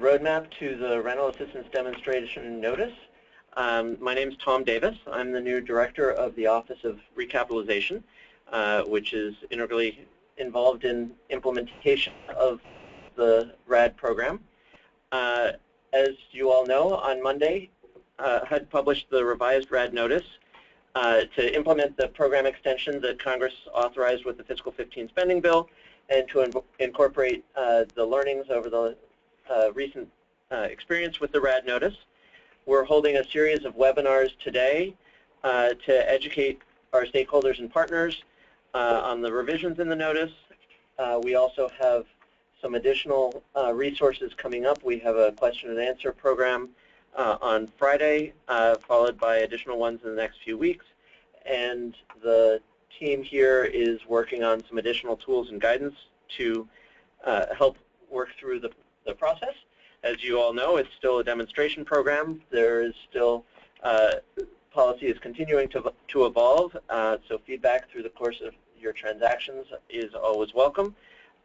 roadmap to the rental assistance demonstration notice. My name is Tom Davis. I'm the new director of the Office of Recapitalization, which is integrally involved in implementation of the RAD program. As you all know, on Monday, HUD published the revised RAD notice to implement the program extension that Congress authorized with the fiscal 15 spending bill and to incorporate the learnings over the recent experience with the RAD notice. We're holding a series of webinars today to educate our stakeholders and partners on the revisions in the notice. We also have some additional resources coming up. We have a question and answer program on Friday, followed by additional ones in the next few weeks. And the team here is working on some additional tools and guidance to help work through the process. As you all know, it's still a demonstration program. There is still, policy is continuing to evolve, so feedback through the course of your transactions is always welcome.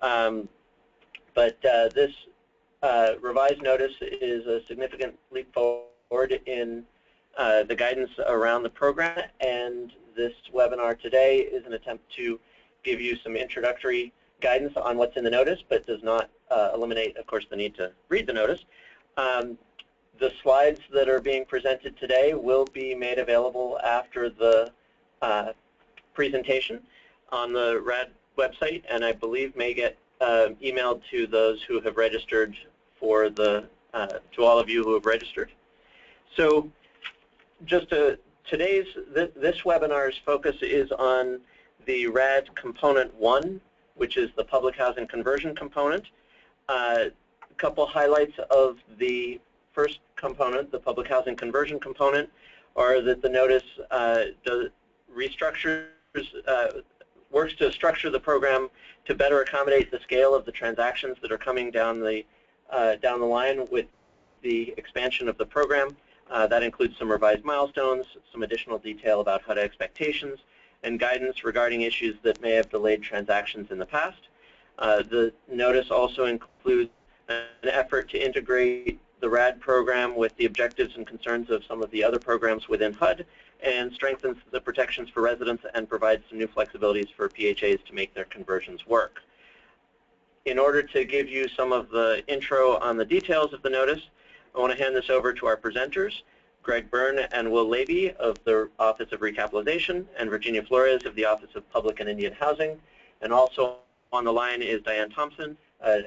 But this revised notice is a significant leap forward in the guidance around the program, and this webinar today is an attempt to give you some introductory guidance on what's in the notice, but does not eliminate, of course, the need to read the notice. The slides that are being presented today will be made available after the presentation on the RAD website, and I believe may get emailed to those who have registered for the, to all of you who have registered. So just this webinar's focus is on the RAD component 1, which is the public housing conversion component. A couple highlights of the first component, the public housing conversion component, are that the notice works to structure the program to better accommodate the scale of the transactions that are coming down the line with the expansion of the program. That includes some revised milestones, some additional detail about HUD expectations, and guidance regarding issues that may have delayed transactions in the past. The notice also includes an effort to integrate the RAD program with the objectives and concerns of some of the other programs within HUD, and strengthens the protections for residents and provides some new flexibilities for PHAs to make their conversions work. In order to give you some of the intro on the details of the notice, I want to hand this over to our presenters, Greg Byrne and Will Levy of the Office of Recapitalization, and Virginia Flores of the Office of Public and Indian Housing. And also on the line is Diane Thompson, an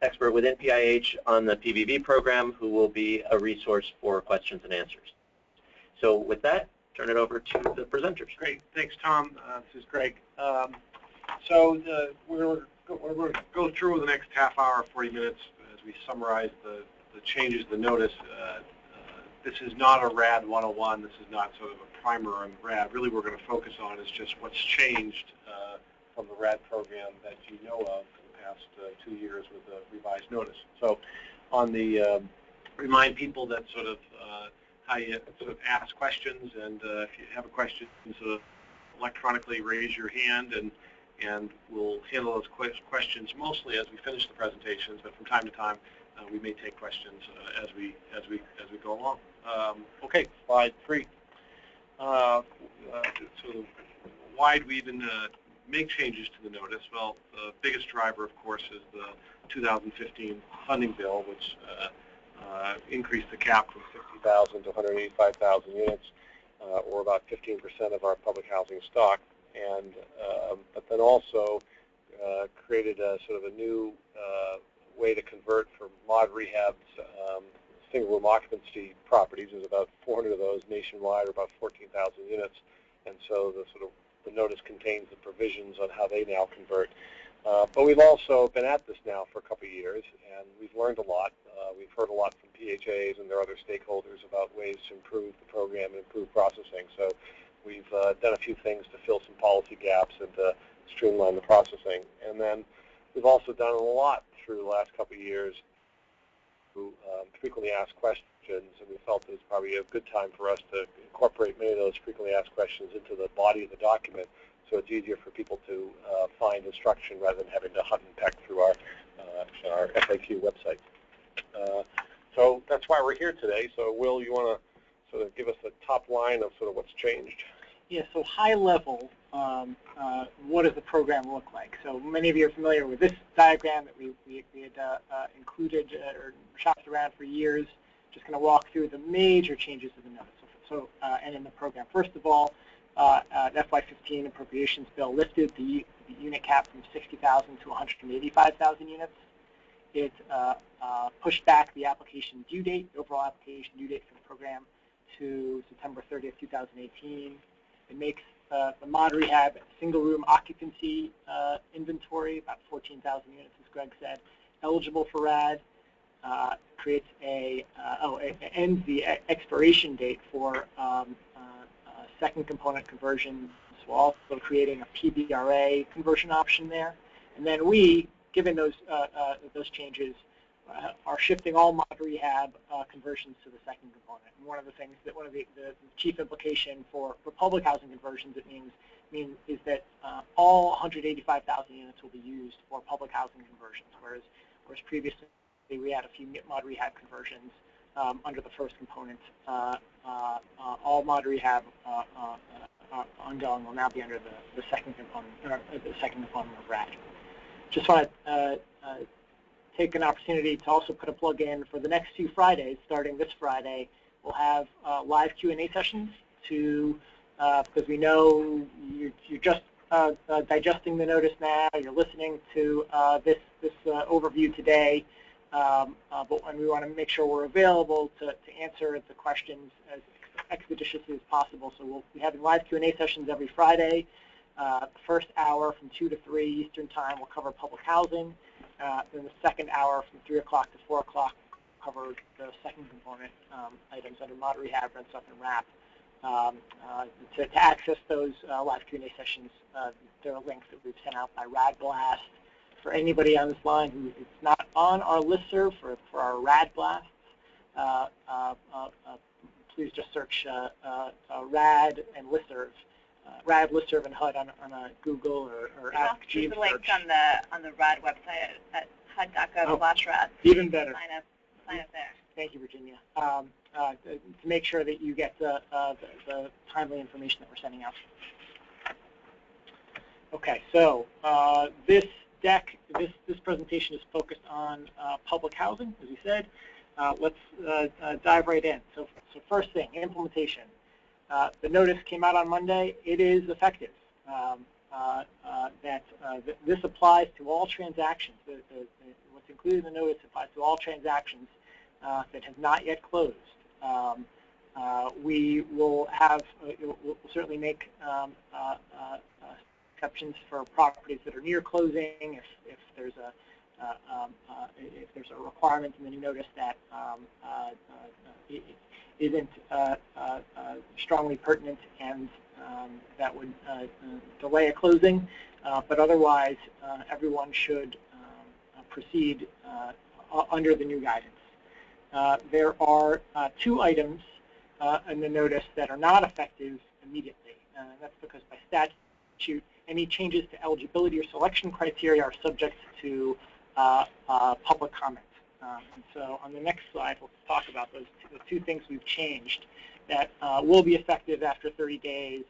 expert within PIH on the PVV program, who will be a resource for questions and answers. So with that, turn it over to the presenters. Great, thanks, Tom. This is Greg. So we're going to go through the next half hour, 40 minutes, as we summarize the changes to the notice. This is not a RAD 101. This is not sort of a primer on RAD. Really, we're going to focus on is just what's changed from the RAD program that you know of in the past 2 years with the revised notice. So on the remind people that sort of how you sort of ask questions, and if you have a question, sort of electronically raise your hand, and we'll handle those questions mostly as we finish the presentations, but from time to time we may take questions as we go along. Okay, slide 3. So why do we even make changes to the notice? Well, the biggest driver, of course, is the 2015 funding bill, which increased the cap from 50,000 to 185,000 units, or about 15% of our public housing stock, and but then also created a sort of a new way to convert for mod rehabs, single room occupancy properties. There's about 400 of those nationwide, or about 14,000 units, and so the notice contains the provisions on how they now convert. But we've also been at this now for a couple of years, and we've learned a lot. We've heard a lot from PHAs and their other stakeholders about ways to improve the program and improve processing. So we've done a few things to fill some policy gaps and to streamline the processing. And then we've also done a lot through the last couple of years to frequently asked questions, and we felt it was probably a good time for us to incorporate many of those frequently asked questions into the body of the document, so it's easier for people to find instruction rather than having to hunt and peck through our FAQ website. So that's why we're here today. So Will, you want to sort of give us a top line of sort of what's changed? Yeah, so high level, what does the program look like? So many of you are familiar with this diagram that we had included or shopped around for years. Just going to walk through the major changes to the notice. And in the program, first of all, the FY15 appropriations bill lifted the unit cap from 60,000 to 185,000 units. It pushed back the application due date, the overall application due date for the program, to September 30th, 2018. It makes the mod rehab single room occupancy inventory, about 14,000 units, as Greg said, eligible for RAD. Creates it ends the expiration date for second component conversions, while also creating a PBRA conversion option there. And then we, given those changes, are shifting all mod rehab conversions to the second component. And one of the chief implication for public housing conversions is that all 185,000 units will be used for public housing conversions, whereas previously we had a few mod rehab conversions under the first component. All mod rehab ongoing will now be under the second component, or the second component of RAD. Just want to take an opportunity to also put a plug in for the next few Fridays. Starting this Friday, we'll have live Q&A sessions because we know you're just digesting the notice now. You're listening to this overview today. But we want to make sure we're available to answer the questions as expeditiously as possible. So we'll be having live Q&A sessions every Friday. The first hour from 2 to 3 Eastern Time will cover public housing. Then the second hour from 3 o'clock to 4 o'clock will cover the second component items under mod rehab, rent stuff, and RAP. To access those live Q&A sessions, there are links that we've sent out by RAD Blast. For anybody on this line who is not on our listserv for our RAD blasts, please just search RAD and listserv, RAD listserv and HUD on a Google or ask Jeeves search. There's a link on the RAD website at HUD.gov/RAD. Even better. Sign up there. Thank you, Virginia. To make sure that you get the timely information that we're sending out. Okay, so this presentation is focused on public housing, as we said. Let's dive right in. So first thing, implementation. The notice came out on Monday. It is effective. This applies to all transactions. What's included in the notice applies to all transactions that have not yet closed. We will we'll certainly make exceptions for properties that are near closing if there's a requirement in the new notice that isn't strongly pertinent and that would delay a closing, but otherwise everyone should proceed under the new guidance. There are 2 items in the notice that are not effective immediately. That's because by statute, any changes to eligibility or selection criteria are subject to public comment. And so on the next slide, we'll talk about the 2 things we've changed that will be effective after 30 days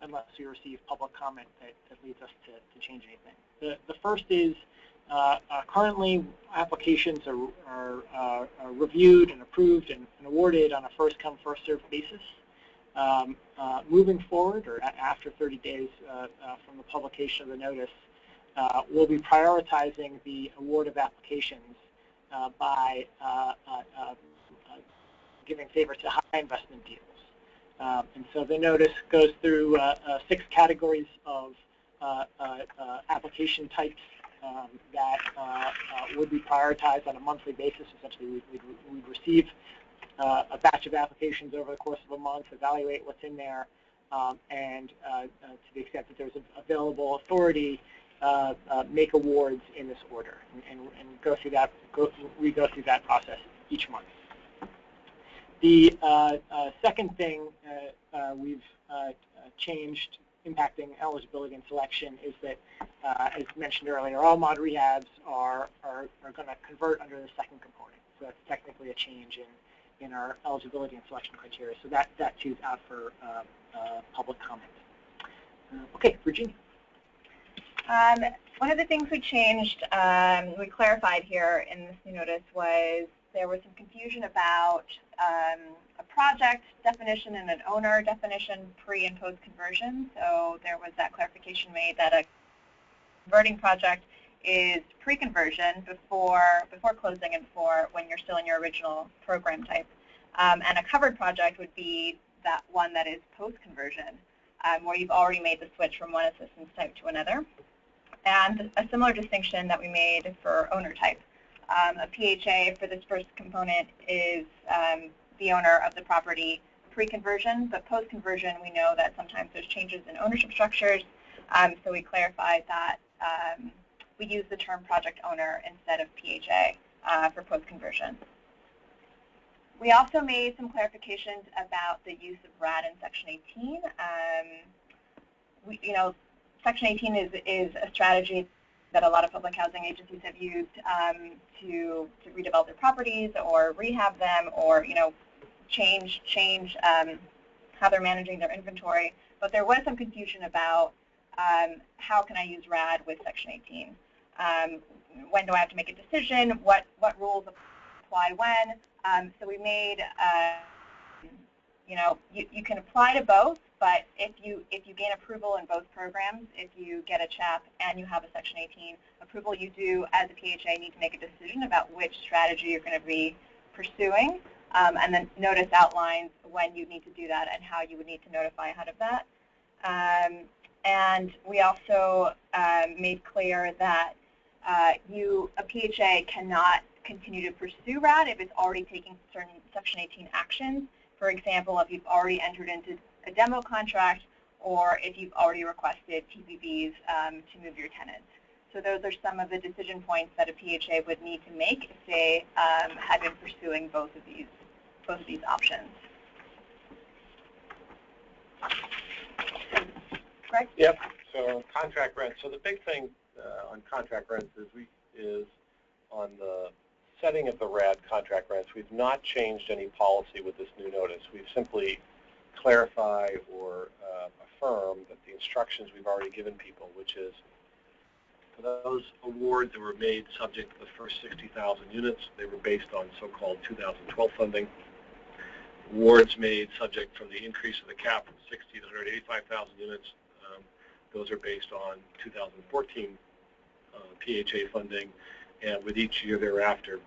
unless we receive public comment that leads us to change anything. The first is currently applications are reviewed and approved and awarded on a first-come, first-served basis. Moving forward, or after 30 days from the publication of the notice, we'll be prioritizing the award of applications by giving favor to high investment deals. And so the notice goes through 6 categories of application types that would be prioritized on a monthly basis. Essentially, we'd receive a batch of applications over the course of a month, evaluate what's in there, and to the extent that there's available authority, make awards in this order, and go through that. We go through that process each month. The second thing we've changed impacting eligibility and selection is that, as mentioned earlier, all mod rehabs are going to convert under the second component. So that's technically a change in our eligibility and selection criteria. So that too is out for public comment. Okay, Virginia. One of the things we changed, we clarified here in this new notice, was there was some confusion about a project definition and an owner definition pre and post conversion. So there was that clarification made that a converting project is pre-conversion before closing and before when you're still in your original program type. And a covered project would be that one that is post-conversion, where you've already made the switch from one assistance type to another. And a similar distinction that we made for owner type. A PHA for this first component is the owner of the property pre-conversion, but post-conversion we know that sometimes there's changes in ownership structures, so we clarified that we use the term project owner instead of PHA for post-conversion. We also made some clarifications about the use of RAD in Section 18. Section 18 is a strategy that a lot of public housing agencies have used to redevelop their properties or rehab them, or change how they're managing their inventory. But there was some confusion about how can I use RAD with Section 18? When do I have to make a decision? What rules apply when? So we made you can apply to both, but if you gain approval in both programs, if you get a CHAP and you have a Section 18 approval, you do, as a PHA, need to make a decision about which strategy you're going to be pursuing, and then notice outlines when you need to do that and how you would need to notify ahead of that. And we also made clear that a PHA cannot continue to pursue RAD if it's already taking certain Section 18 actions. For example, if you've already entered into a demo contract, or if you've already requested TPVs to move your tenants. So those are some of the decision points that a PHA would need to make if they had been pursuing both of these options. Greg? Yep. So contract rent. So the big thing on contract rents is on the setting of the RAD contract rents. We've not changed any policy with this new notice. We've simply clarified or affirmed that the instructions we've already given people, which is for those awards that were made subject to the first 60,000 units, they were based on so-called 2012 funding. Awards made subject from the increase of the cap from 60 to 185,000 units, those are based on 2014 PHA funding, and with each year thereafter,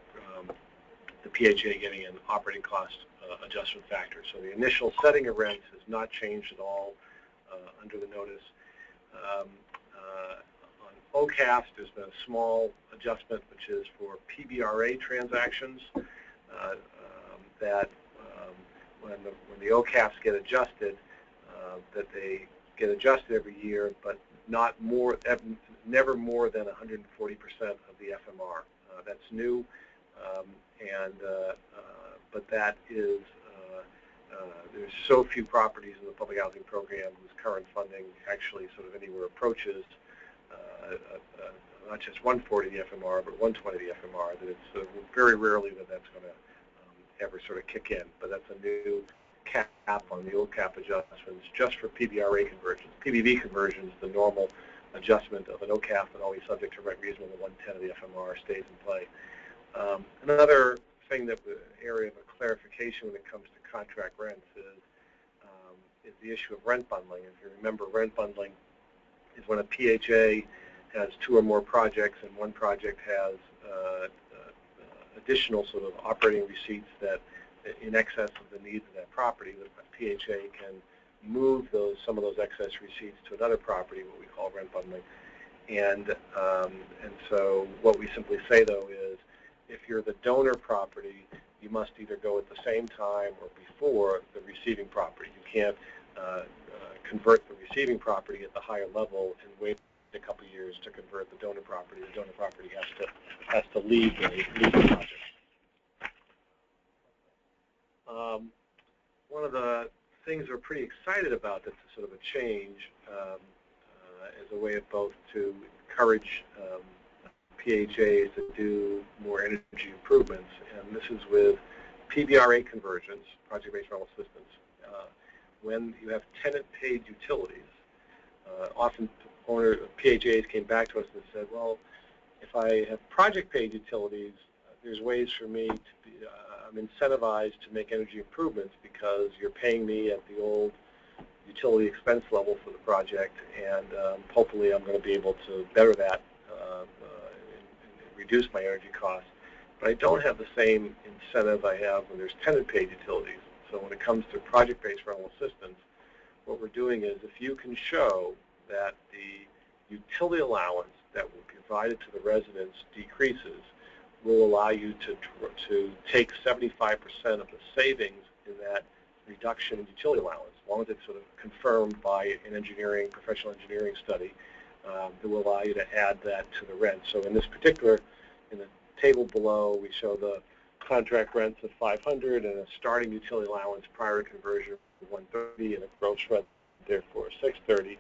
the PHA getting an operating cost adjustment factor. So the initial setting of rents has not changed at all under the notice. On OCAS, there's been a small adjustment, which is for PBRA transactions, that when the OCAS get adjusted, that they get adjusted every year, but never more than 140% of the FMR. That's new, but that is there's so few properties in the public housing program whose current funding actually sort of anywhere approaches not just 140 of the FMR, but 120 of the FMR, that it's very rarely that's going to ever sort of kick in. But that's a new cap on the old cap adjustments just for PBRA conversions. PBV conversions, the normal adjustment of an OCAP and always subject to rent reasonable to 110 of the FMR stays in play. Another thing area of a clarification when it comes to contract rents is the issue of rent bundling. If you remember, rent bundling is when a PHA has two or more projects and one project has additional sort of operating receipts that in excess of the needs of that property, the PHA can move some of those excess receipts to another property, what we call rent bundling. And so what we simply say, though, is if you're the donor property, you must either go at the same time or before the receiving property. You can't convert the receiving property at the higher level and wait a couple of years to convert the donor property. The donor property has to leave the project. One of the things we're pretty excited about that's sort of a change as a way of both to encourage PHAs to do more energy improvements, and this is with PBRA conversions, project-based rental assistance. When you have tenant-paid utilities, often PHAs came back to us and said, well, if I have project-paid utilities, there's ways for me to be, I'm incentivized to make energy improvements because you're paying me at the old utility expense level for the project, and hopefully I'm going to be able to better that and reduce my energy costs. But I don't have the same incentive I have when there's tenant-paid utilities. So when it comes to project-based rental assistance, what we're doing is if you can show that the utility allowance that will be provided to the residents decreases, will allow you to take 75% of the savings in that reduction in utility allowance, as long as it's sort of confirmed by an professional engineering study, that will allow you to add that to the rent. So in this particular, in the table below, we show the contract rents of $500 and a starting utility allowance prior to conversion of $130 and a gross rent therefore $630.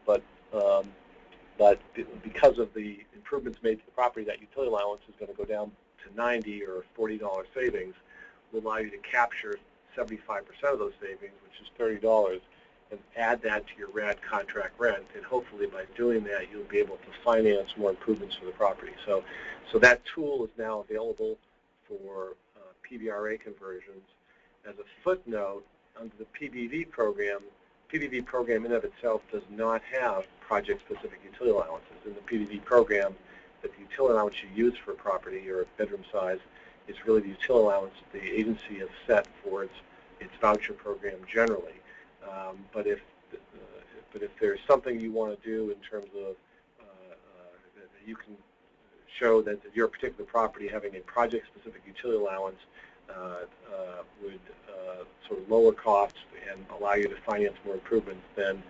But because of the improvements made to the property, that utility allowance is going to go down to $90 or $40 savings, will allow you to capture 75% of those savings, which is $30, and add that to your RAD contract rent. And hopefully by doing that, you'll be able to finance more improvements for the property. So that tool is now available for PBRA conversions. As a footnote, under the PBV program in and of itself does not have project-specific utility allowances. In the PBV program, that the utility allowance you use for a property or a bedroom size is really the utility allowance the agency has set for its voucher program generally. But if there's something you want to do in terms of that you can show that your particular property having a project-specific utility allowance would sort of lower costs and allow you to finance more improvements, then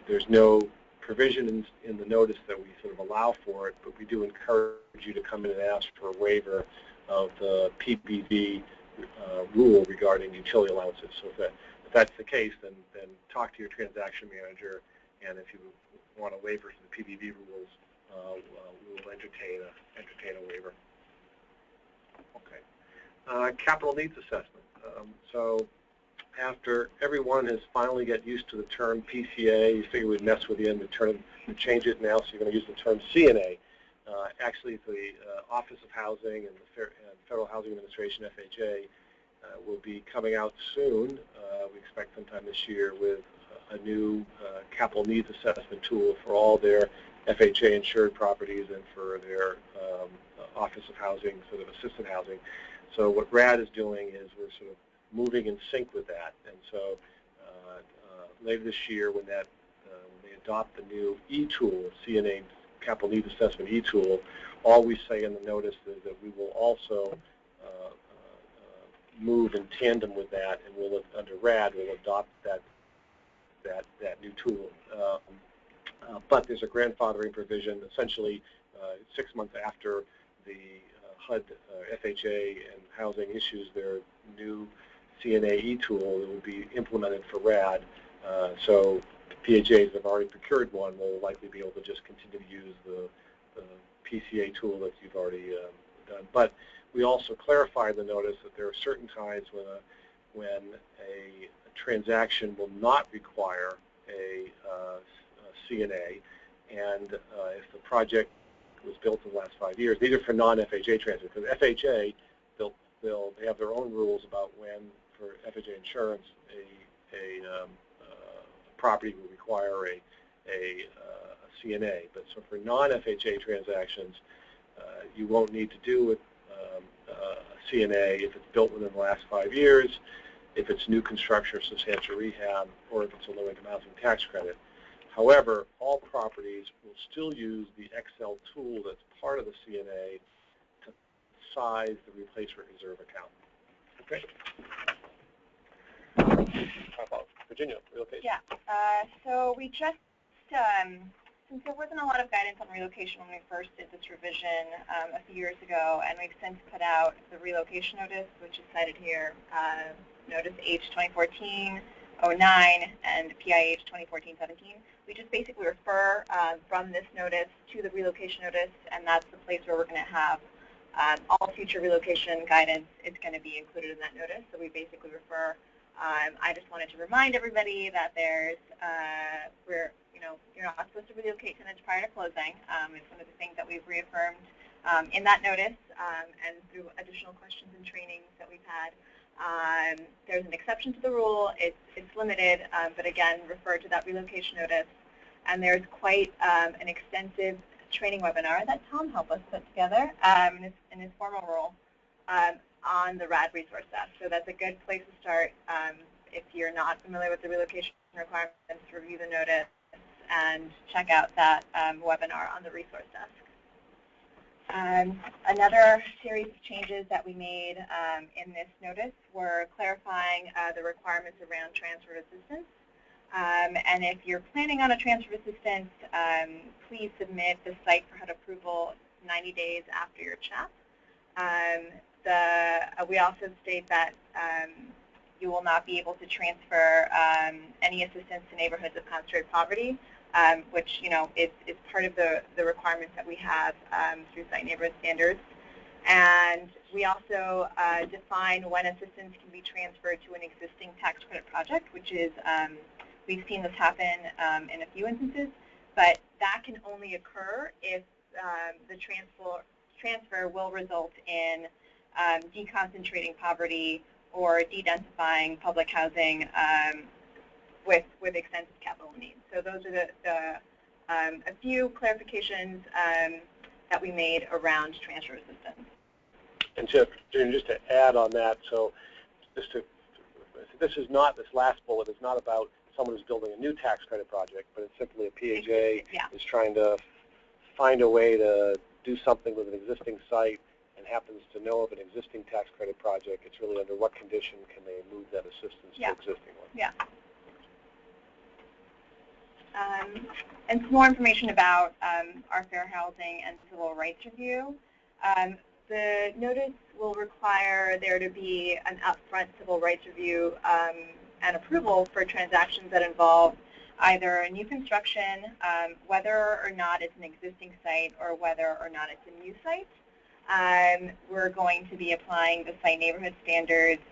there's no provision in the notice that we sort of allow for it, but we do encourage you to come in and ask for a waiver of the PBV rule regarding utility allowances. So if that's the case, then talk to your transaction manager, and if you want a waiver for the PBV rules, we will entertain a waiver. Okay. Capital needs assessment. So after everyone has finally got used to the term PCA, you figure we'd mess with you and change it now, so you're going to use the term CNA. Actually, the Office of Housing and the Federal Housing Administration, FHA, will be coming out soon, we expect sometime this year, with a new capital needs assessment tool for all their FHA insured properties and for their Office of Housing, sort of assisted housing. So what RAD is doing is we're sort of moving in sync with that. And so later this year, when they adopt the new e-tool, CNA Capital Needs Assessment e-tool, all we say in the notice is that we will also move in tandem with that, and we'll, under RAD, we'll adopt that new tool. But there's a grandfathering provision, essentially 6 months after the HUD, FHA, and Housing issues their new CNA e-tool that will be implemented for RAD. So PHAs that have already procured one will likely be able to just continue to use the PCA tool that you've already done. But we also clarify the notice that there are certain times when a transaction will not require a CNA, and if the project was built in the last 5 years, these are for non-FHA transactions. Because FHA, they have their own rules about when, for FHA insurance, a property will require a CNA. But so for non-FHA transactions, you won't need to do a CNA if it's built within the last 5 years, if it's new construction or substantial rehab, or if it's a low-income housing tax credit. However, all properties will still use the Excel tool that's part of the CNA to size the replacement reserve account. Okay. How about Virginia, relocation? Yeah. So we just, since there wasn't a lot of guidance on relocation when we first did this revision a few years ago, and we've since put out the relocation notice, which is cited here, Notice H 2014-001, and PIH 2014-17. We just basically refer from this notice to the relocation notice, and that's the place where we're going to have all future relocation guidance is going to be included in that notice. So we basically refer. I just wanted to remind everybody that there's you're not supposed to relocate tenants prior to closing. It's one of the things that we've reaffirmed in that notice and through additional questions and trainings that we've had. There's an exception to the rule. It's limited, but again, refer to that relocation notice. And there's quite an extensive training webinar that Tom helped us put together in his formal role on the RAD resource desk. So that's a good place to start. If you're not familiar with the relocation requirements, review the notice and check out that webinar on the resource desk. Another series of changes that we made in this notice were clarifying the requirements around transfer of assistance. And if you're planning on a transfer of assistance, please submit the site for HUD approval 90 days after your CHAP. We also state that you will not be able to transfer any assistance to neighborhoods of concentrated poverty, which is part of the requirements that we have through site neighborhood standards. And we also define when assistance can be transferred to an existing tax credit project, which is we've seen this happen in a few instances, but that can only occur if the transfer will result in deconcentrating poverty or de-densifying public housing with extensive capital needs. So those are a few clarifications that we made around transfer assistance. And just to add on that, so this last bullet is not about someone who's building a new tax credit project, but it's simply a PHA is trying to find a way to do something with an existing site and happens to know of an existing tax credit project. It's really under what condition can they move that assistance to existing one. Yeah. And some more information about our fair housing and civil rights review. The notice will require there to be an upfront civil rights review and approval for transactions that involve either a new construction, whether or not it's an existing site, or whether or not it's a new site. We're going to be applying the site neighborhood standards,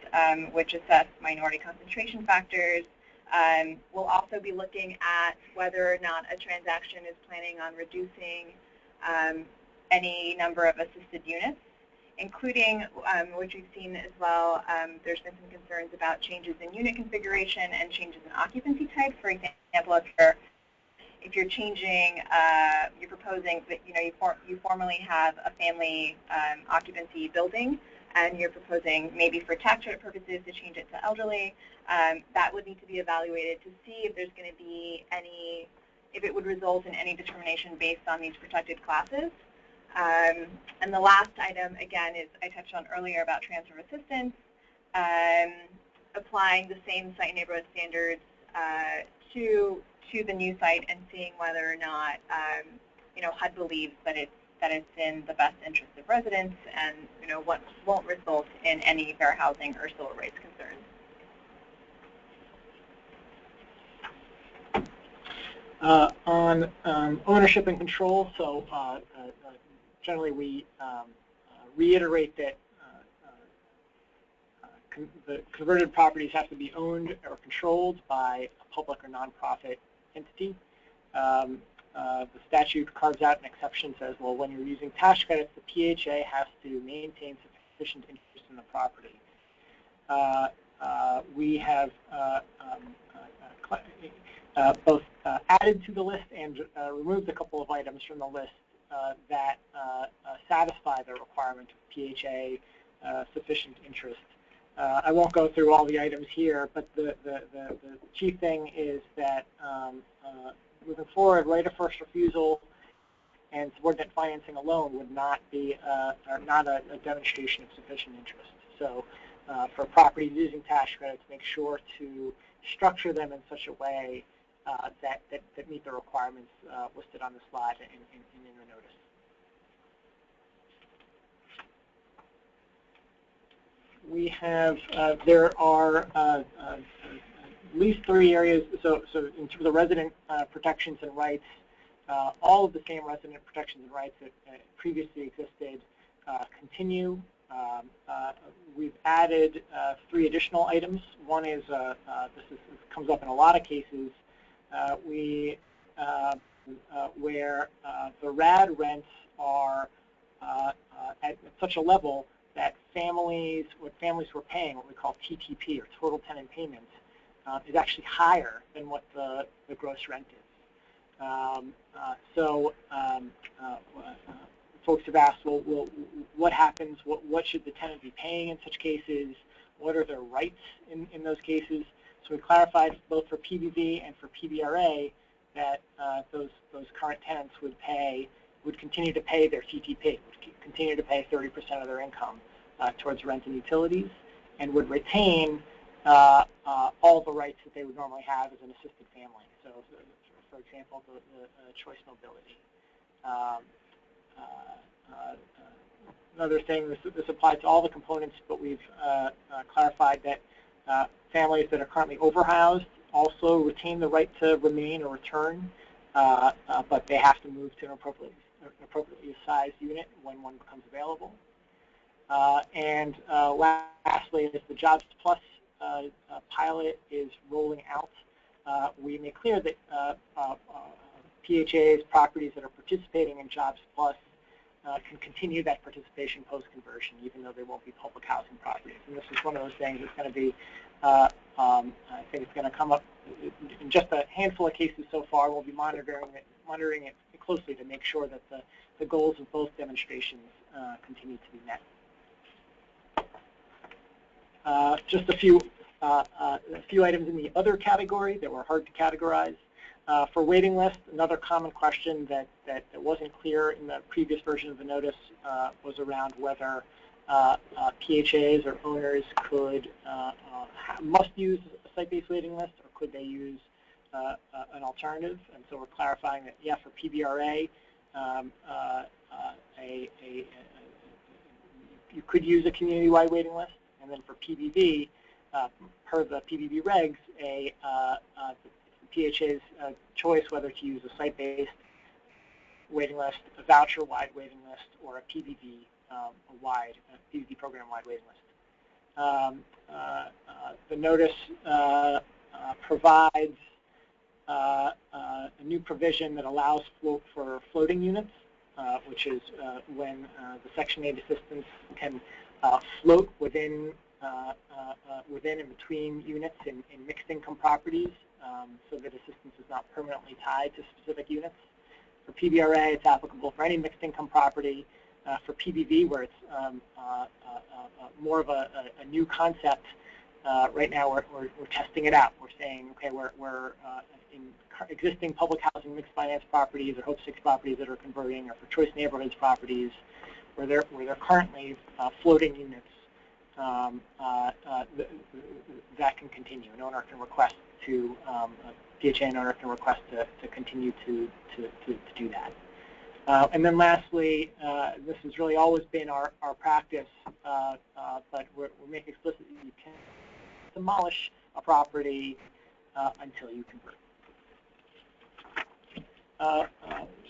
which assess minority concentration factors. We'll also be looking at whether or not a transaction is planning on reducing any number of assisted units, including, which we've seen as well, there's been some concerns about changes in unit configuration and changes in occupancy type. For example, if you're changing, you're proposing that you formerly have a family occupancy building, and you're proposing maybe for tax credit purposes to change it to elderly, that would need to be evaluated to see if there's going to be if it would result in any determination based on these protected classes. And the last item, again, is I touched on earlier about transfer assistance, applying the same site neighborhood standards to the new site and seeing whether or not HUD believes that it's in the best interest of residents and what won't result in any fair housing or civil rights concerns. On ownership and control, so generally we reiterate that the converted properties have to be owned or controlled by a public or nonprofit entity. The statute carves out an exception, says, well, when you're using tax credits, the PHA has to maintain sufficient interest in the property. We have both added to the list and removed a couple of items from the list that satisfy the requirement of PHA sufficient interest. I won't go through all the items here, but the chief thing is that moving forward, right of first refusal and subordinate financing alone would not be not a demonstration of sufficient interest. So for properties using tax credits, make sure to structure them in such a way that meet the requirements listed on the slide and in the notice. We have, there are at least 3 areas. So in terms of resident protections and rights, all of the same resident protections and rights that previously existed continue. We've added 3 additional items. One is, this comes up in a lot of cases, where the RAD rents are at such a level that what families were paying, what we call TTP, or total tenant payments, is actually higher than what the gross rent is. Folks have asked, well, what happens? What should the tenant be paying in such cases? What are their rights in those cases? So we clarified both for PBV and for PBRA that those current tenants would continue to pay their TTP, would continue to pay 30% of their income towards rent and utilities, and would retain all the rights that they would normally have as an assisted family. So, for example, the choice mobility. Another thing, this applies to all the components, but we've clarified that families that are currently overhoused also retain the right to remain or return, but they have to move to an appropriately sized unit when one becomes available. And lastly, as the Jobs Plus pilot is rolling out, we make clear that PHA's properties that are participating in Jobs Plus can continue that participation post-conversion, even though they won't be public housing properties. And this is one of those things that's going to be, I think it's going to come up in just a handful of cases so far. We'll be monitoring it closely to make sure that the goals of both demonstrations continue to be met. Just a few items in the other category that were hard to categorize. For waiting list, another common question that wasn't clear in the previous version of the notice was around whether PHAs or owners must use a site-based waiting list, or could they use an alternative. And so we're clarifying that, yeah, for PBRA, you could use a community-wide waiting list, and then for PBV, per the PBV regs, the PHA's choice whether to use a site-based waiting list, a voucher-wide waiting list, or a PBV PBV program-wide waiting list. The notice provides a new provision that allows for floating units, which is when the Section 8 assistance can float within and between units in mixed income properties, so that assistance is not permanently tied to specific units. For PBRA, it's applicable for any mixed income property. For PBV, where it's more of a new concept, right now we're testing it out. We're saying, okay, we're in existing public housing mixed finance properties or Hope 6 properties that are converting, or for choice neighborhoods properties where they're currently floating units, that can continue. An owner can request to, PHA and owner can request to continue to do that. And then lastly, this has really always been our practice, but we're making explicit that you can demolish a property until you convert.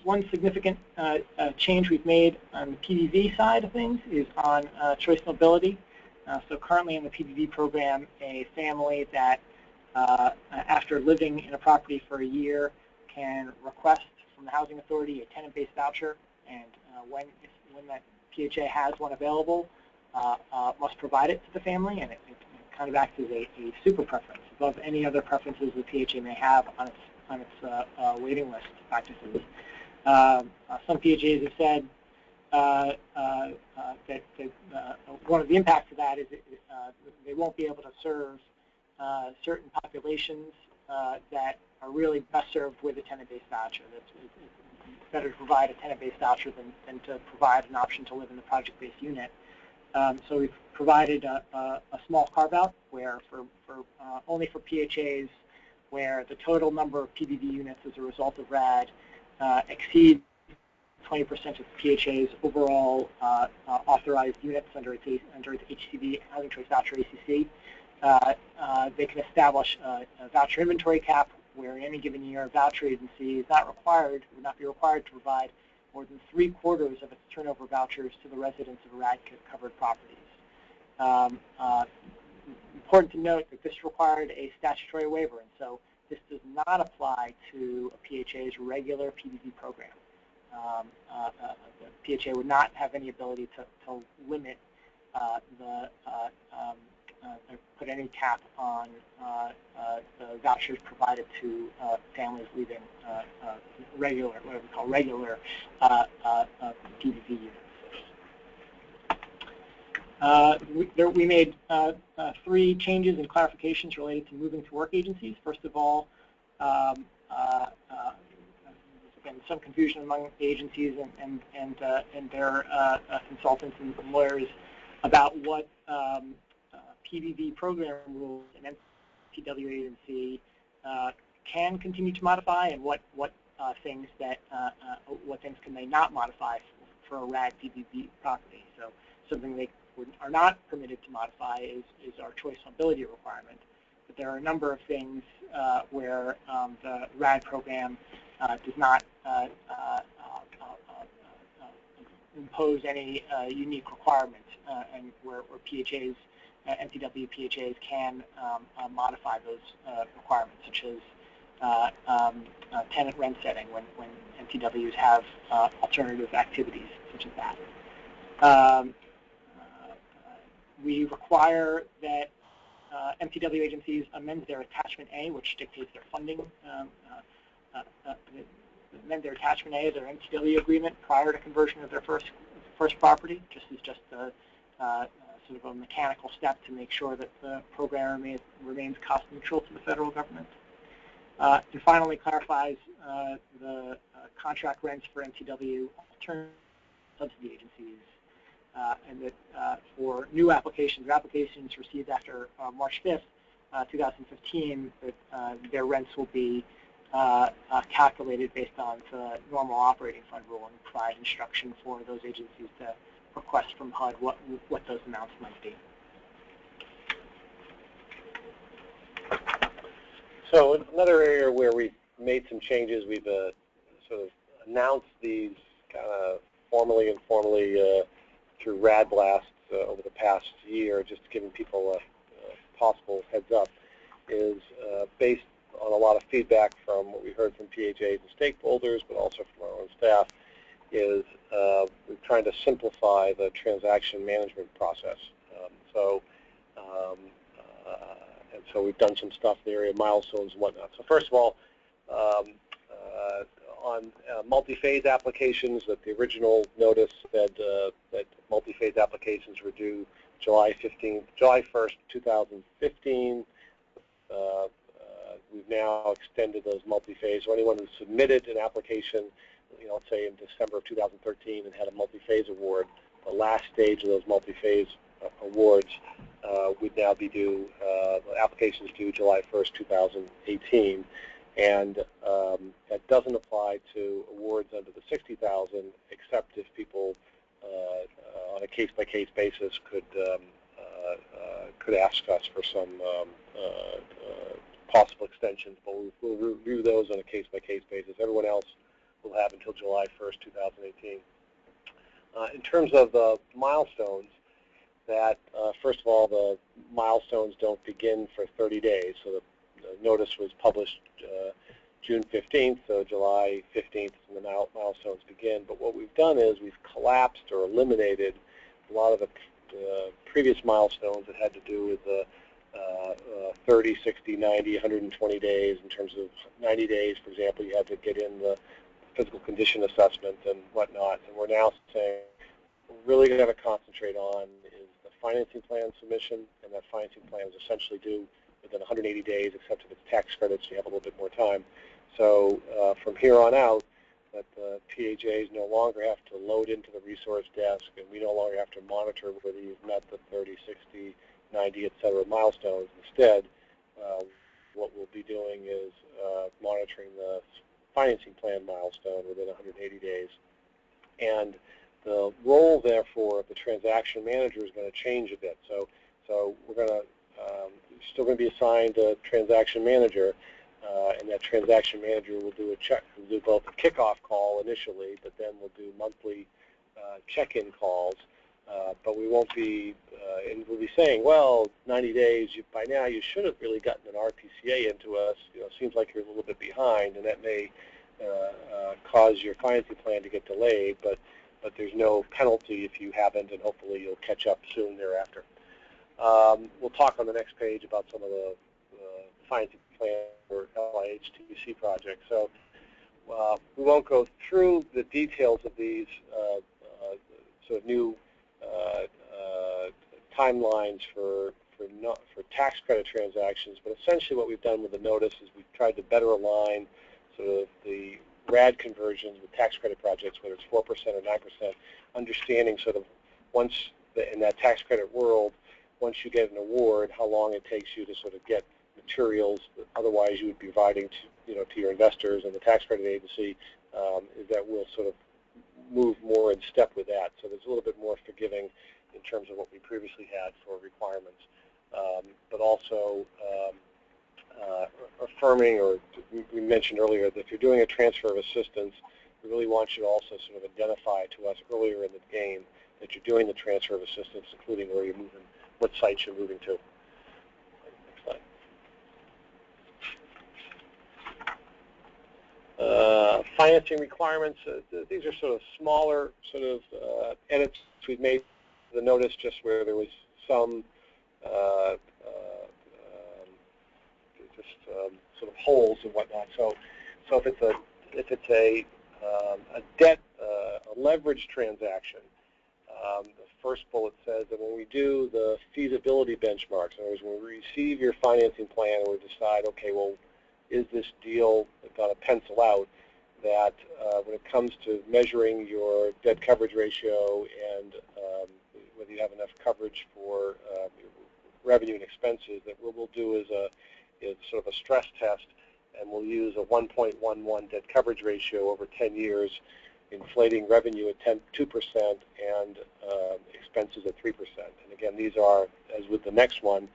One significant change we've made on the PBV side of things is on choice mobility. So currently in the PBV program, a family that after living in a property for a year can request from the Housing Authority a tenant-based voucher, and when that PHA has one available, must provide it to the family, and it kind of acts as a super preference above any other preferences the PHA may have on its waiting list practices. Some PHAs have said that one of the impacts of that is they won't be able to serve certain populations that are really best served with a tenant-based voucher. It's better to provide a tenant-based voucher than to provide an option to live in the project-based unit. So we've provided a small carve-out where only for PHAs where the total number of PBV units as a result of RAD exceeds 20% of PHA's overall authorized units under its HCV Housing Choice Voucher ACC, they can establish a voucher inventory cap where in any given year a voucher agency would not be required to provide more than 3/4 of its turnover vouchers to the residents of RAD-covered properties. Important to note that this required a statutory waiver, and so this does not apply to a PHA's regular PBV program. The PHA would not have any ability to limit put any cap on the vouchers provided to families leaving regular, what we call regular PBV units. We made 3 changes and clarifications related to moving to work agencies. First of all, there's been some confusion among agencies and their consultants and lawyers about what PBV program rules an MPW agency can continue to modify, and what things can they not modify for a RAD PBV property. So something they are not permitted to modify is our choice mobility requirement. But there are a number of things where the RAD program does not impose any unique requirements, and where PHAs, MPW PHAs can modify those requirements, such as tenant rent setting when MPWs have alternative activities such as that. We require that MPW agencies amend their Attachment A, which dictates their funding, amend their Attachment A of their MPW agreement prior to conversion of their first property. Just a sort of a mechanical step to make sure that the program remains cost neutral to the federal government. And finally, clarifies the contract rents for MPW alternative subsidy agencies, and that for new applications received after March 5th, 2015, that their rents will be calculated based on the normal operating fund rule, and provide instruction for those agencies to request from HUD what those amounts might be. So another area where we've made some changes, we've sort of announced these kind of formally and informally through RAD blasts over the past year, just giving people a possible heads up, is based on a lot of feedback from what we heard from PHAs and stakeholders, but also from our own staff, is we're trying to simplify the transaction management process. And so we've done some stuff in the area of milestones and whatnot. So first of all, on multi-phase applications, that the original notice said that multi-phase applications were due July 1st, 2015. We've now extended those multi-phase. So anyone who submitted an application, let's say in December of 2013 and had a multi-phase award, the last stage of those multi-phase awards would now be due, applications due July 1st, 2018. And that doesn't apply to awards under the $60,000, except if people on a case-by-case basis could ask us for some possible extensions, but we'll review those on a case-by-case basis. Everyone else will have until July 1st, 2018. In terms of the milestones, that first of all, the milestones don't begin for 30 days. So the notice was published June 15th, so July 15th is when the milestones begin. But what we've done is we've collapsed or eliminated a lot of the previous milestones that had to do with the 30, 60, 90, 120 days. In terms of 90 days, for example, you had to get in the physical condition assessment and whatnot. And we're now saying what we're really going to concentrate on is the financing plan submission, and that financing plan is essentially due within 180 days, except if it's tax credits, you have a little bit more time. So from here on out, that the PHAs no longer have to load into the resource desk, and we no longer have to monitor whether you've met the 30, 60, 90, et cetera milestones. Instead, what we'll be doing is monitoring the financing plan milestone within 180 days. And the role, therefore, of the transaction manager is going to change a bit. So we're going to still going to be assigned a transaction manager, and that transaction manager will do both a kickoff call initially, but then we'll do monthly check-in calls. But we won't be, and we'll be saying, well, 90 days, by now you should have really gotten an RPCA into us. Seems like you're a little bit behind, and that may cause your financing plan to get delayed, but there's no penalty if you haven't, and hopefully you'll catch up soon thereafter. We'll talk on the next page about some of the financing plan for LIHTC projects. So we won't go through the details of these sort of new timelines for tax credit transactions, but essentially what we've done with the notice is we've tried to better align sort of the RAD conversions with tax credit projects, whether it's 4% or 9%, understanding sort of in that tax credit world, once you get an award, how long it takes you to sort of get materials that otherwise you would be providing to your investors and the tax credit agency, is that we'll sort of move more in step with that. So there's a little bit more forgiving in terms of what we previously had for requirements, but also affirming, or we mentioned earlier, that if you're doing a transfer of assistance, we really want you to also sort of identify to us earlier in the game that you're doing the transfer of assistance, including where you're moving, what sites you're moving to. Next slide. Financing requirements. These are sort of smaller sort of edits we've made to the notice, just where there was some sort of holes and whatnot. So if it's a debt, a leverage transaction, the first bullet says that when we do the feasibility benchmarks, in other words, when we receive your financing plan and we decide, okay, well, is this deal going to pencil out, that when it comes to measuring your debt coverage ratio and whether you have enough coverage for revenue and expenses, that what we'll do is sort of a stress test, and we'll use a 1.11 debt coverage ratio over 10 years, inflating revenue at 2% and expenses at 3%. And again, these are, as with the next one,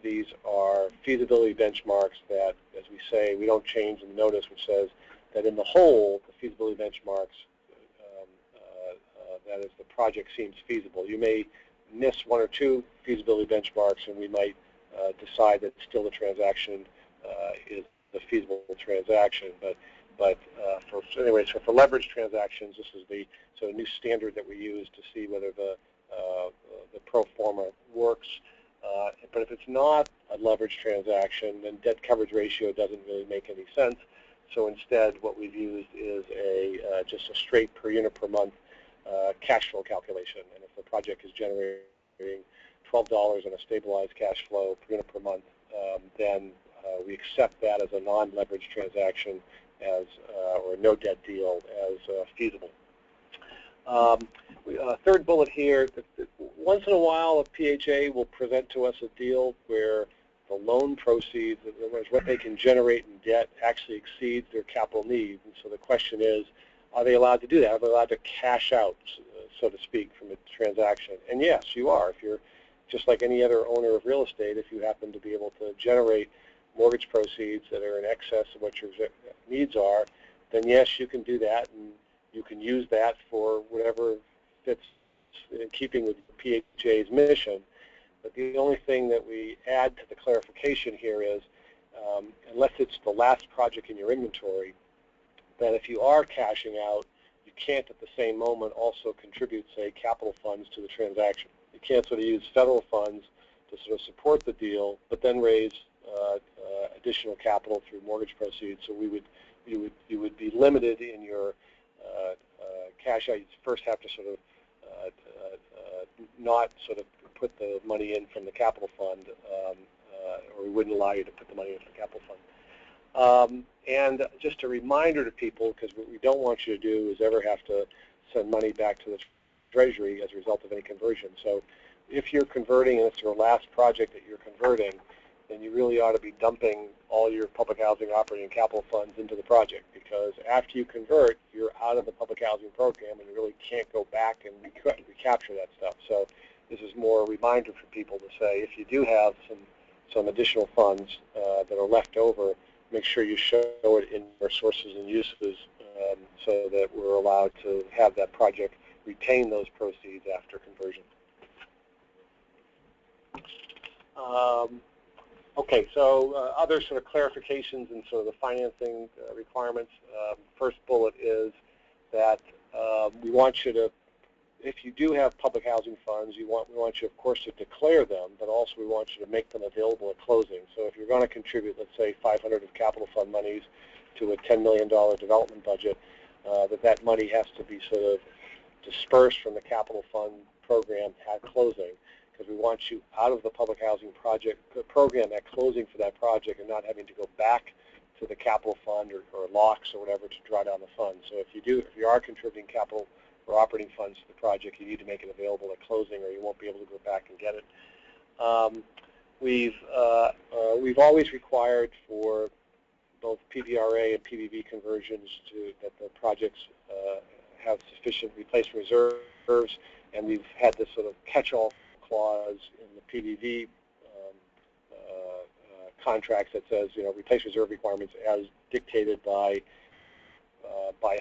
these are feasibility benchmarks that, as we say, we don't change in the notice, which says that in the whole, the feasibility benchmarks, that is, the project seems feasible. You may miss one or two feasibility benchmarks, and we might decide that still the transaction is a feasible transaction. But so for leverage transactions, this is the sort of new standard that we use to see whether the pro forma works. But if it's not a leverage transaction, then debt coverage ratio doesn't really make any sense. So instead, what we've used is just a straight per unit per month cash flow calculation. And if the project is generating $12 on a stabilized cash flow per unit per month, then we accept that as a non-leverage transaction or a no debt deal as feasible. Third bullet here, once in a while a PHA will present to us a deal where the loan proceeds, in other words, what they can generate in debt, actually exceeds their capital needs. And so the question is, are they allowed to do that? Are they allowed to cash out, so to speak, from a transaction? And yes, you are. If you're just like any other owner of real estate, if you happen to be able to generate mortgage proceeds that are in excess of what your needs are, then yes, you can do that, and you can use that for whatever fits in keeping with PHA's mission. But the only thing that we add to the clarification here is, unless it's the last project in your inventory, that if you are cashing out, you can't at the same moment also contribute, say, capital funds to the transaction. You can't sort of use federal funds to sort of support the deal, but then raise additional capital through mortgage proceeds. So you would be limited in your cash out. You first have to sort of not sort of put the money in from the capital fund, or we wouldn't allow you to put the money in from the capital fund. And just a reminder to people, because what we don't want you to do is ever have to send money back to the Treasury as a result of any conversion. So if you're converting and it's your last project that you're converting, then you really ought to be dumping all your public housing operating capital funds into the project, because after you convert, you're out of the public housing program and you really can't go back and recapture that stuff. So this is more a reminder for people to say, if you do have some additional funds that are left over, make sure you show it in your sources and uses so that we're allowed to have that project retain those proceeds after conversion. Okay, so other sort of clarifications and sort of the financing requirements. First bullet is that we want you to, if you do have public housing funds, we want you, of course, to declare them, but also we want you to make them available at closing. So if you're going to contribute, let's say, $500 of capital fund monies to a $10 million development budget, that money has to be sort of dispersed from the capital fund program at closing, because we want you out of the public housing program at closing for that project and not having to go back to the capital fund or locks or whatever to draw down the funds. So if you are contributing capital or operating funds to the project, you need to make it available at closing, or you won't be able to go back and get it. We've always required for both PVRA and PVV conversions that the projects have sufficient replacement reserves, and we've had this sort of catch-all clause in the PVV contracts that says, replace reserve requirements as dictated by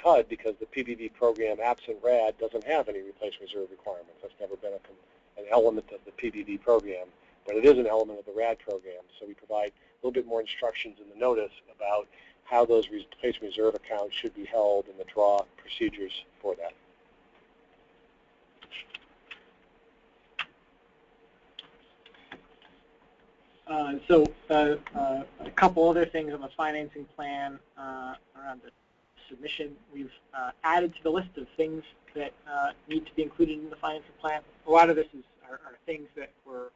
HUD, because the PVV program, absent RAD, doesn't have any replace reserve requirements. That's never been an element of the PVV program, but it is an element of the RAD program. So we provide a little bit more instructions in the notice about how those replace reserve accounts should be held and the draw procedures for that. A couple other things on the financing plan around the submission. We've added to the list of things that need to be included in the financing plan. A lot of this are things that were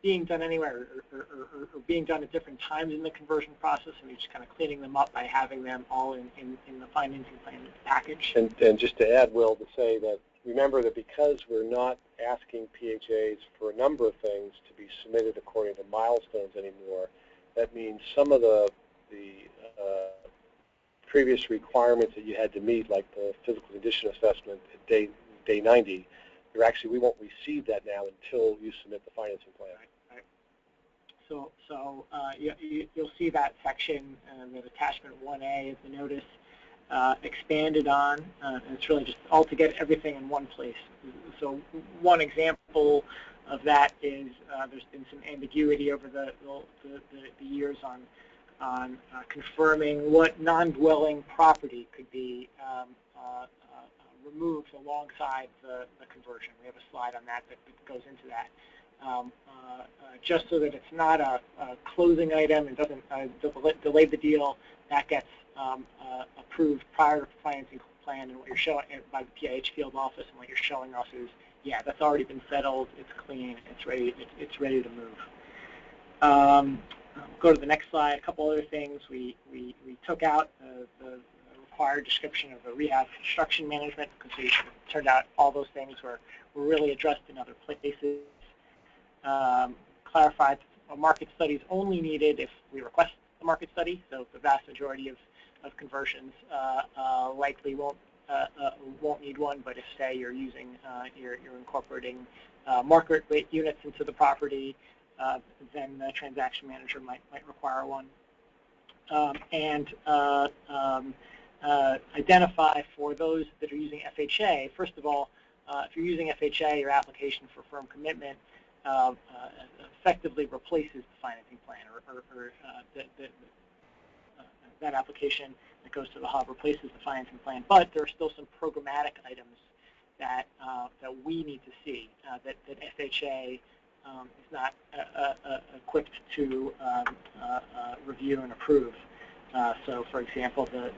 being done anywhere or being done at different times in the conversion process, and we're just kind of cleaning them up by having them all in the financing plan package. And just to add, Will, to say that remember that because we're not asking PHAs for a number of things to be submitted according to milestones anymore, that means some of the previous requirements that you had to meet, like the physical condition assessment at day 90, we won't receive that now until you submit the financing plan. Right. So you'll see that section, that attachment 1A of the notice, expanded on, and it's really just all to get everything in one place. So one example of that is there's been some ambiguity over the years on confirming what non-dwelling property could be removed alongside the conversion. We have a slide on that goes into that. Just so that it's not a closing item and doesn't delay the deal, that gets approved prior to the financing plan, and what you're showing by the PIH field office, and what you're showing us is, yeah, that's already been settled, it's clean, it's ready to move. Go to the next slide. A couple other things. We took out the required description of the rehab construction management, because it turned out all those things were really addressed in other places. Clarified market studies only needed if we request a market study, so the vast majority of conversions likely won't need one, but if, say, you're using you're incorporating market rate units into the property, then the transaction manager might require one. Identify for those that are using FHA, first of all, if you're using FHA, your application for firm commitment effectively replaces the financing plan, or that application that goes to the hub replaces the financing plan. But there are still some programmatic items that we need to see that FHA is not equipped to review and approve. So, for example, the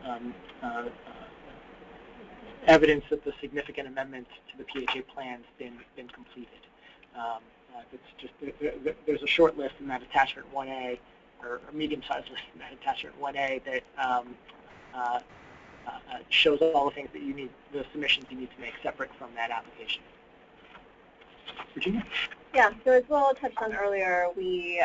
evidence that the significant amendments to the PHA plan has been completed. It's just there's a short list in that attachment 1A, or a medium-sized list in that attachment 1A that shows all the things that you need, the submissions you need to make separate from that application. Virginia? Yeah, so as Will touched on earlier, we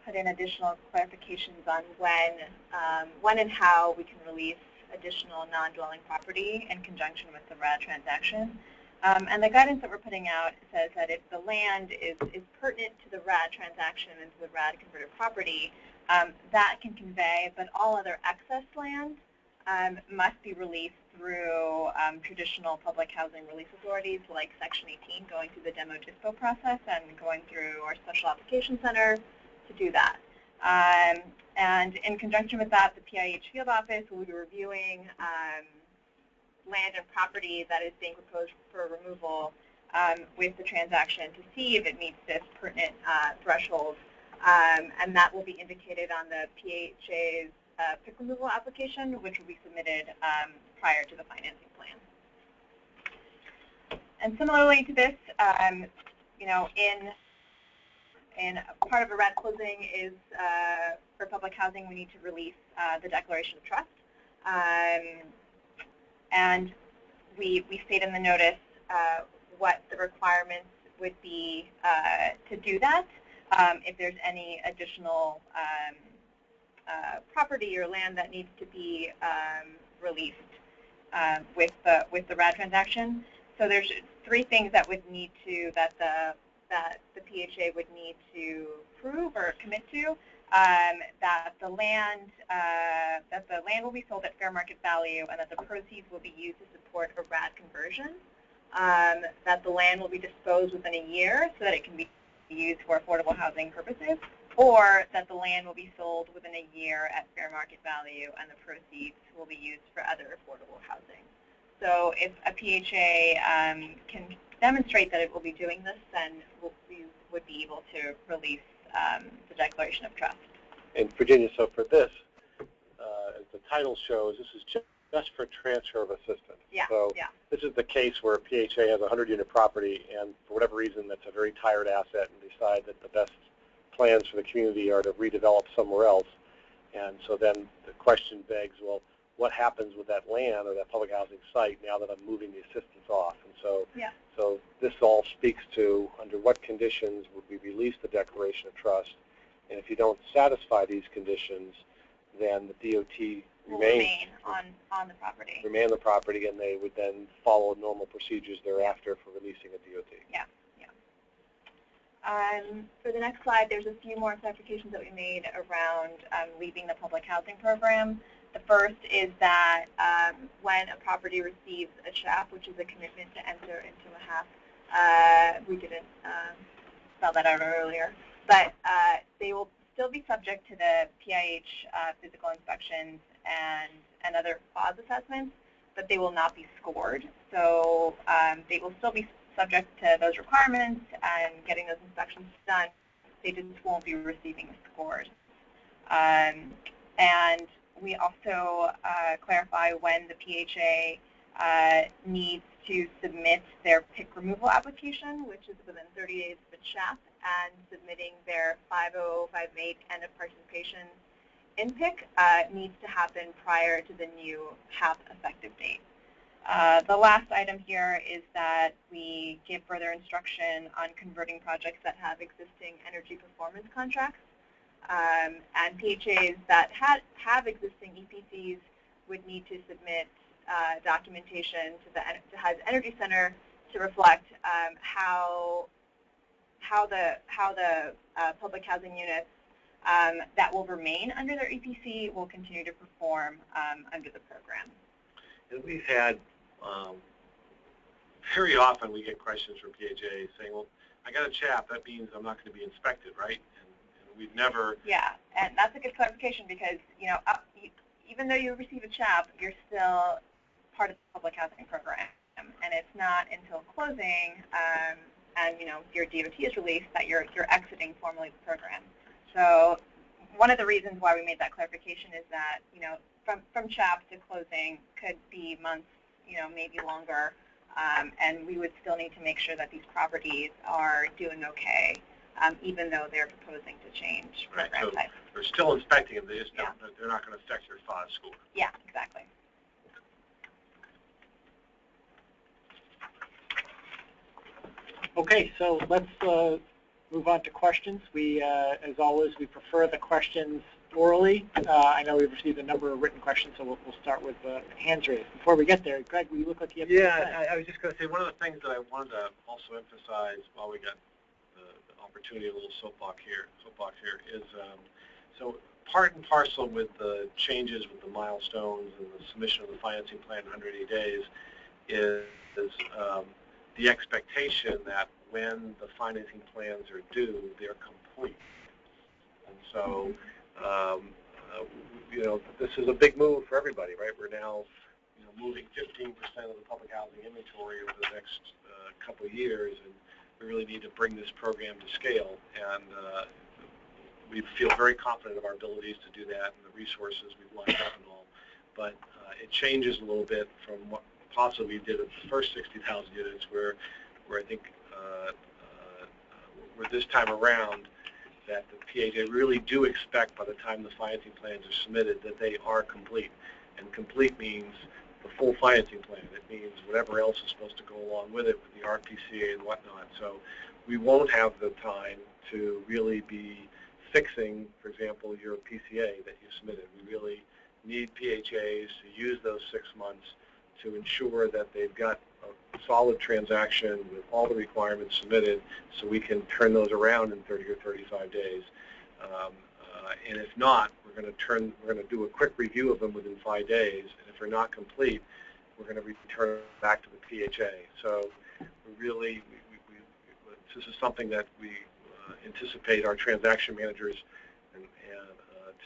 put in additional clarifications on when and how we can release additional non-dwelling property in conjunction with the RAD transaction. And the guidance that we're putting out says that if the land is pertinent to the RAD transaction and to the RAD converted property, that can convey, but all other excess land must be released through traditional public housing release authorities like Section 18, going through the demo dispo process and going through our special application center to do that. And in conjunction with that, the PIH field office will be reviewing land and property that is being proposed for removal with the transaction to see if it meets this pertinent threshold. And that will be indicated on the PHA's PIC removal application, which will be submitted prior to the financing plan. And similarly to this, you know, in part of a RAD closing is for public housing, we need to release the declaration of trust. And we state in the notice what the requirements would be to do that. If there's any additional property or land that needs to be released with the RAD transaction. So there's 3 things that would need to that the PHA would need to prove or commit to. That the land will be sold at fair market value, and that the proceeds will be used to support a RAD conversion. That the land will be disposed within a year so that it can be used for affordable housing purposes, or that the land will be sold within a year at fair market value and the proceeds will be used for other affordable housing. So if a PHA can demonstrate that it will be doing this, then we would be able to release the declaration of trust. And Virginia, so for this, as the title shows, this is just for transfer of assistance. Yeah, so yeah. This is the case where a PHA has a 100-unit property, and for whatever reason, that's a very tired asset, and decide that the best plans for the community are to redevelop somewhere else. And so then the question begs, well, what happens with that land or that public housing site now that I'm moving the assistance off? And so, yeah. So this all speaks to under what conditions would we release the declaration of trust. And if you don't satisfy these conditions, then the DOT remain on the property. Remain on the property, and they would then follow normal procedures thereafter for releasing a DOT. Yeah, yeah. For the next slide, there's a few more clarifications that we made around leaving the public housing program. The first is that when a property receives a CHAP, which is a commitment to enter into a HAP, we didn't spell that out earlier, but they will still be subject to the PIH physical inspections and other FOS assessments, but they will not be scored. So they will still be subject to those requirements and getting those inspections done. They just won't be receiving scores. And we also clarify when the PHA needs to submit their PIC removal application, which is within 30 days of the CHAP, and submitting their 50058 end of participation in PIC needs to happen prior to the new HAP effective date. The last item here is that we give further instruction on converting projects that have existing energy performance contracts. And PHAs that have existing EPCs would need to submit documentation to the HUD's Energy Center to reflect how the public housing units that will remain under their EPC will continue to perform under the program. And we've had very often we get questions from PHAs saying, well, I got a CHAP, that means I'm not going to be inspected, right? And we've never... Yeah, and that's a good clarification because, you know, even though you receive a CHAP, you're still part of the public housing program. And it's not until closing and, you know, your DOT is released that you're exiting formally the program. So one of the reasons why we made that clarification is that, you know, from CHAP to closing could be months, you know, maybe longer, and we would still need to make sure that these properties are doing okay, even though they're proposing to change program right, so type. They're still inspecting them, they just don't, they're not going to affect your FOS score. Yeah, exactly. Okay, so let's move on to questions. We, as always, we prefer the questions orally. I know we've received a number of written questions, so we'll start with hands raised. Before we get there, Greg, you look like you have I was just going to say one of the things that I wanted to also emphasize while we got the opportunity, a little soapbox here is so part and parcel with the changes with the milestones and the submission of the financing plan in 180 days is the expectation that when the financing plans are due, they're complete. And so, this is a big move for everybody, right? We're now, moving 15% of the public housing inventory over the next couple of years, and we really need to bring this program to scale. And we feel very confident of our abilities to do that and the resources we've lined up and all. But it changes a little bit from what possibly we did at the first 60,000 units, where I think we're this time around that the PHA really do expect by the time the financing plans are submitted that they are complete. And complete means the full financing plan. It means whatever else is supposed to go along with it, with the RPCA and whatnot. So we won't have the time to really be fixing, for example, your PCA that you submitted. We really need PHAs to use those 6 months to ensure that they've got a solid transaction with all the requirements submitted, so we can turn those around in 30 or 35 days. And if not, we're going to do a quick review of them within 5 days. And if they're not complete, we're going to return back to the PHA. So this is something that we anticipate our transaction managers and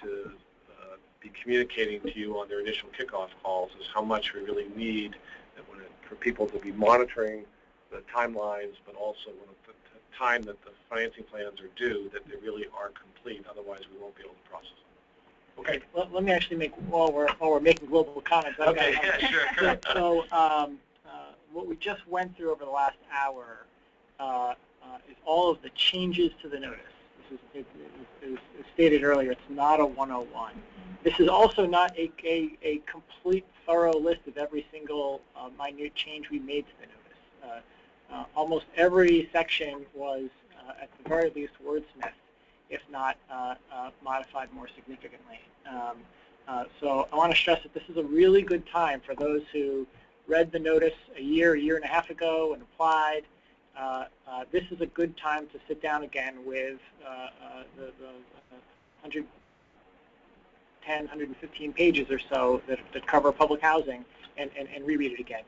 to be communicating to you on their initial kickoff calls, is how much we really need for people to be monitoring the timelines, but also when the time that the financing plans are due, that they really are complete. Otherwise, we won't be able to process them. Okay. Well, let me actually make, while we're making global comments. Okay. Yeah. Sure. So what we just went through over the last hour is all of the changes to the notice. This is, as stated earlier, it's not a 101. This is also not a complete, thorough list of every single minute change we made to the notice. Almost every section was, at the very least, wordsmithed, if not modified more significantly. So I want to stress that this is a really good time for those who read the notice a year and a half ago and applied. This is a good time to sit down again with the 110, 115 pages or so that cover public housing and reread it again.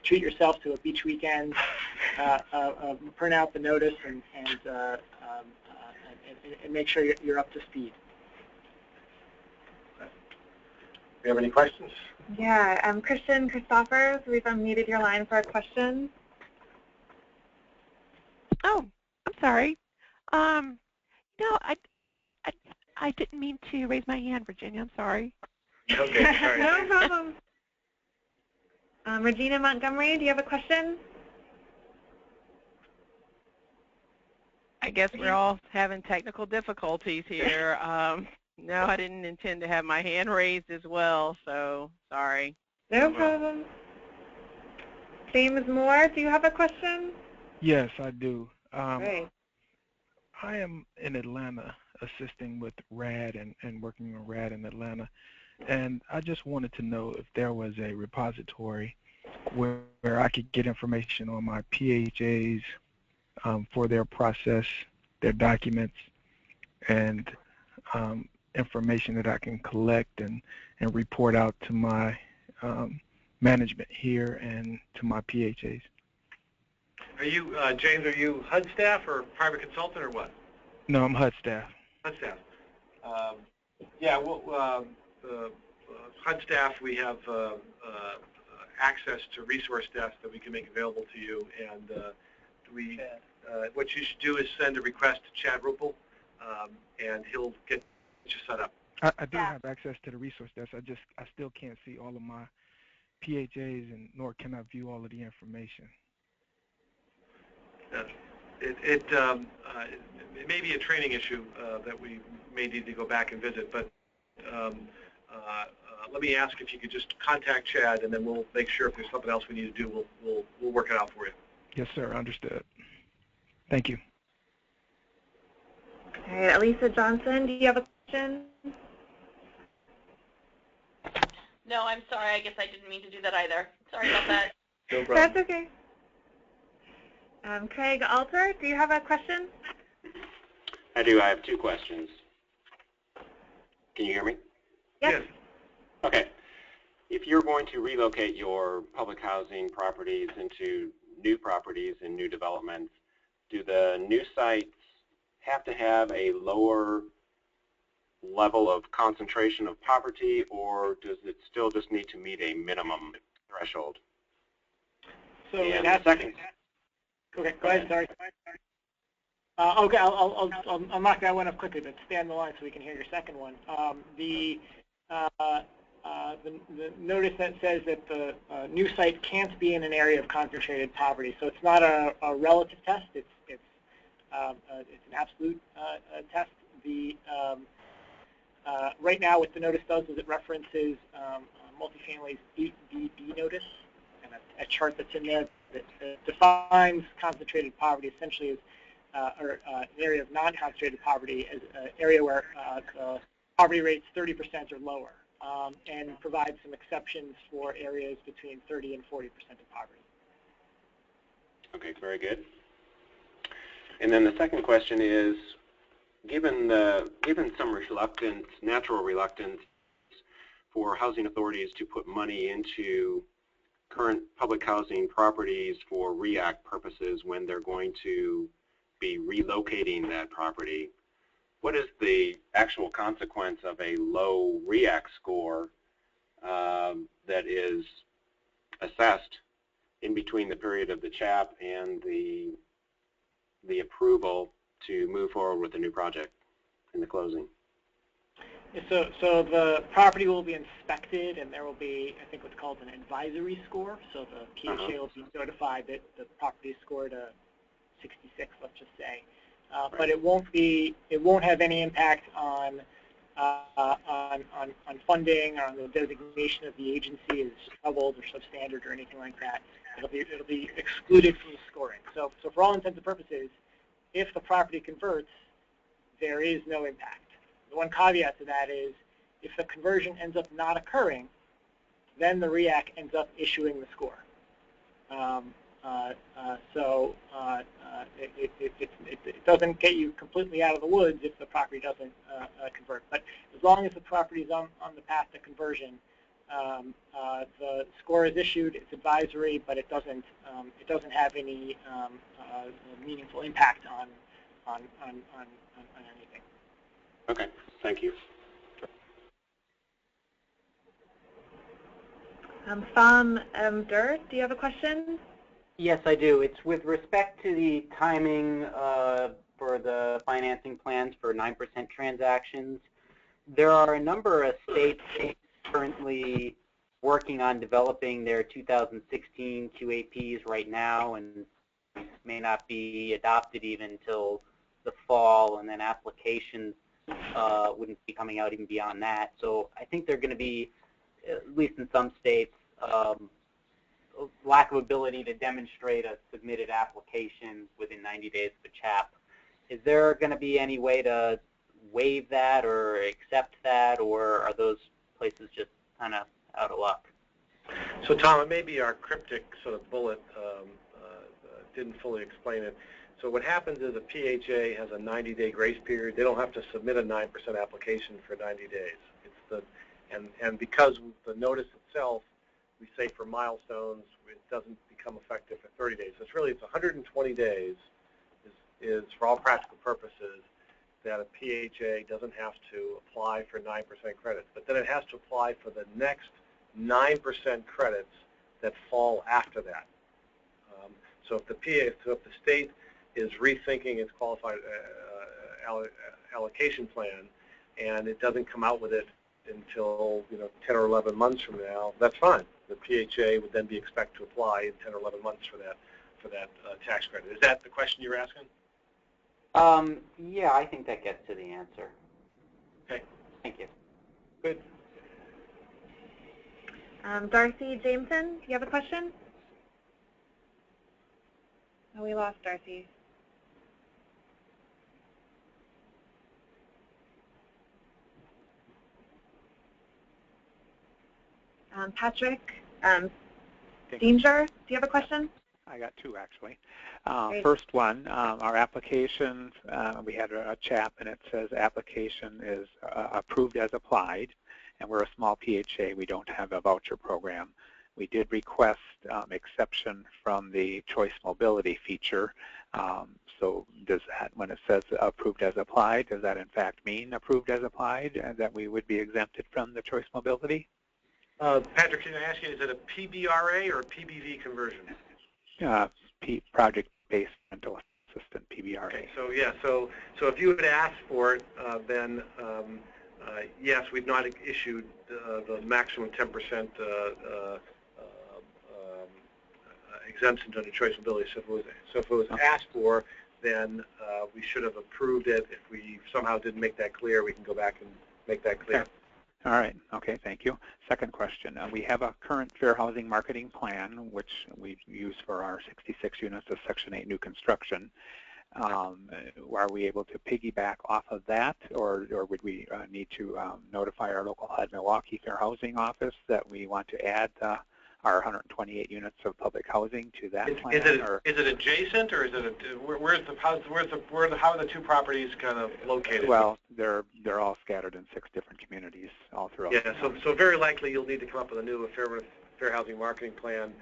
Treat yourself to a beach weekend, print out the notice, and make sure you're up to speed. Do you have any questions? Yeah, Christian Christophers, we've unmuted your line for a question. Oh, I'm sorry. No, I didn't mean to raise my hand, Virginia. I'm sorry. Okay, sorry. No problem. Regina Montgomery, do you have a question? I guess we're all having technical difficulties here. No, I didn't intend to have my hand raised as well, so sorry. No problem. James Moore, do you have a question? Yes, I do. Great. I am in Atlanta assisting with RAD and working on RAD in Atlanta. And I just wanted to know if there was a repository where I could get information on my PHAs for their process, their documents, and information that I can collect and report out to my management here and to my PHAs. Are you, James, are you HUD staff or private consultant or what? No, I'm HUD staff. HUD staff. Yeah, well, HUD staff, we have access to resource desks that we can make available to you, and what you should do is send a request to Chad Ruppel, and he'll get you set up. I do have access to the resource desk. I still can't see all of my PHAs, and nor can I view all of the information. It may be a training issue that we may need to go back and visit, but let me ask if you could just contact Chad, and then we'll make sure if there's something else we need to do, we'll work it out for you. Yes, sir. Understood. Thank you. All right, Elisa Johnson, do you have a question? question? No, I'm sorry. I guess I didn't mean to do that either. Sorry about that. No problem. That's okay. Craig Alter, do you have a question? I do. I have two questions. Can you hear me? Yes. Okay. If you're going to relocate your public housing properties into new properties and new developments, do the new sites have to have a lower level of concentration of poverty, or does it still just need to meet a minimum threshold? So and that's, second. Okay, go ahead. Sorry. Okay, I'll knock that one up quickly, but stay on the line so we can hear your second one. The notice that says that the new site can't be in an area of concentrated poverty, so it's not a relative test. It's an absolute test. The right now, what the notice does is it references multifamily's 8DB notice, and a chart that's in there that defines concentrated poverty essentially as an area of non-concentrated poverty as an area where the poverty rate's 30% or lower, and provides some exceptions for areas between 30 and 40% of poverty. Okay, very good. And then the second question is, given some reluctance, natural reluctance for housing authorities to put money into current public housing properties for REACT purposes when they're going to be relocating that property, what is the actual consequence of a low REACT score that is assessed in between the period of the CHAP and the approval to move forward with the new project in the closing? So the property will be inspected, and there will be, I think, what's called an advisory score. So the PHA will be notified that the property is scored a 66, let's just say. Right. But it won't have any impact on funding or on the designation of the agency as troubled or substandard or anything like that. It'll be excluded from the scoring. So for all intents and purposes, if the property converts, there is no impact. The one caveat to that is if the conversion ends up not occurring, then the REAC ends up issuing the score. It doesn't get you completely out of the woods if the property doesn't convert. But as long as the property is on the path to conversion, the score is issued. It's advisory, but it doesn't have any meaningful impact on anything. Okay, thank you. Sam Dur, do you have a question? Yes, I do. It's with respect to the timing for the financing plans for 9% transactions. There are a number of states currently working on developing their 2016 QAPs right now, and may not be adopted even until the fall, and then applications wouldn't be coming out even beyond that. So I think they're going to be, at least in some states, lack of ability to demonstrate a submitted application within 90 days of a CHAP. Is there going to be any way to waive that or accept that, or are those places just kind of out of luck? So Tom, it may be our cryptic sort of bullet didn't fully explain it. So what happens is a PHA has a 90-day grace period. They don't have to submit a 9% application for 90 days. It's and because the notice itself, we say for milestones, it doesn't become effective for 30 days. So it's 120 days is for all practical purposes that a PHA doesn't have to apply for 9% credits, but then it has to apply for the next 9% credits that fall after that. So if the state is rethinking its qualified allocation plan, and it doesn't come out with it until 10 or 11 months from now, that's fine. The PHA would then be expected to apply in 10 or 11 months for that tax credit. Is that the question you're asking? Yeah, I think that gets to the answer. Okay. Thank you. Good. Darcy Jameson, do you have a question? Oh, we lost Darcy. Patrick Dinger, do you have a question? I got two, actually. First one, our application, we had a chap, and it says application is approved as applied, and we're a small PHA. We don't have a voucher program. We did request exception from the choice mobility feature. So does that, when it says approved as applied, does that in fact mean approved as applied and that we would be exempted from the choice mobility? Patrick, can I ask you, is it a PBRA or a PBV conversion? Project-based rental assistant, PBRA. Okay, so yeah, so if you had asked for it, then yes, we've not issued the maximum 10% exemption under choice mobility. So if it was asked for, then we should have approved it. If we somehow didn't make that clear, we can go back and make that clear. Okay. All right. Okay, thank you. Second question. We have a current fair housing marketing plan, which we use for our 66 units of Section 8 new construction. Are we able to piggyback off of that, or would we need to notify our local HUD Milwaukee Fair Housing Office that we want to add our 128 units of public housing to that plan? Is it adjacent, or is it how are the two properties kind of located? Well, they're all scattered in 6 different communities all throughout. Yeah, so very likely you'll need to come up with a new fair housing marketing plan.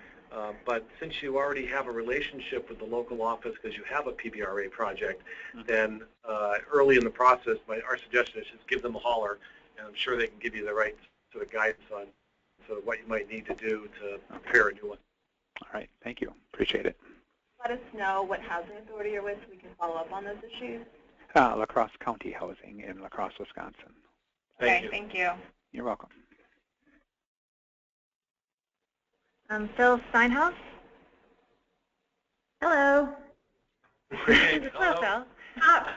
But since you already have a relationship with the local office because you have a PBRA project, then early in the process, our suggestion is just give them a holler, and I'm sure they can give you the right sort of guidance on what you might need to do to prepare a new one. All right, thank you. Appreciate it. Let us know what housing authority you're with so we can follow up on those issues. La Crosse County Housing in La Crosse, Wisconsin. Okay, thank you. You're welcome. Phil Steinhaus. Hello. Hello, Phil.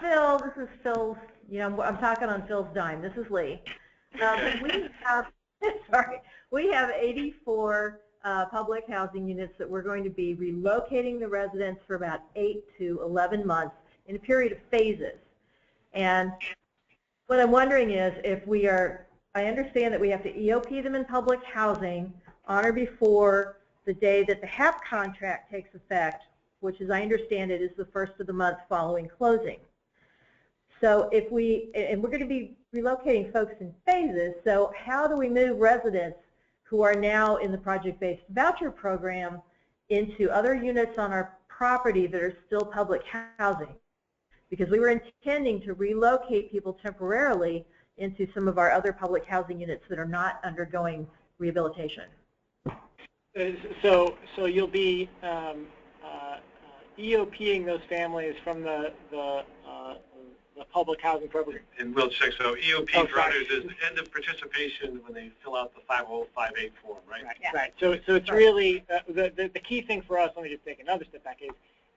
Phil, this is Phil's, I'm talking on Phil's dime. This is Lee. We have 84 public housing units that we're going to be relocating the residents for about 8 to 11 months in a period of phases. And what I'm wondering is if I understand that we have to EOP them in public housing on or before the day that the HAP contract takes effect, which, as I understand it, is the first of the month following closing. So and we're going to be relocating folks in phases, so how do we move residents who are now in the project-based voucher program into other units on our property that are still public housing? Because we were intending to relocate people temporarily into some of our other public housing units that are not undergoing rehabilitation. So you'll be EOPing those families from the public housing program. And we'll check. So EOP for others is end of participation when they fill out the 505A form, right? Yeah. Right. So it's really the key thing for us. Let me just take another step back.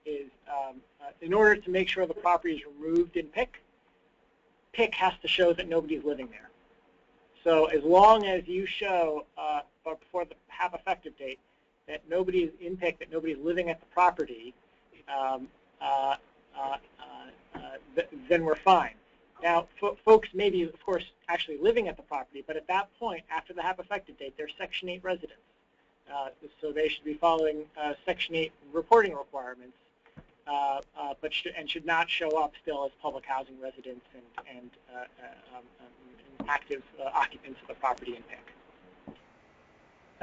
Is in order to make sure the property is removed in PIC has to show that nobody's living there. So as long as you show before the HAP effective date that nobody is in PIC, that nobody's living at the property, then we're fine. Now, folks may be, of course, actually living at the property, but at that point, after the HAP effective date, they're Section 8 residents. So they should be following Section 8 reporting requirements, but should not show up still as public housing residents and active occupants of the property in PIC.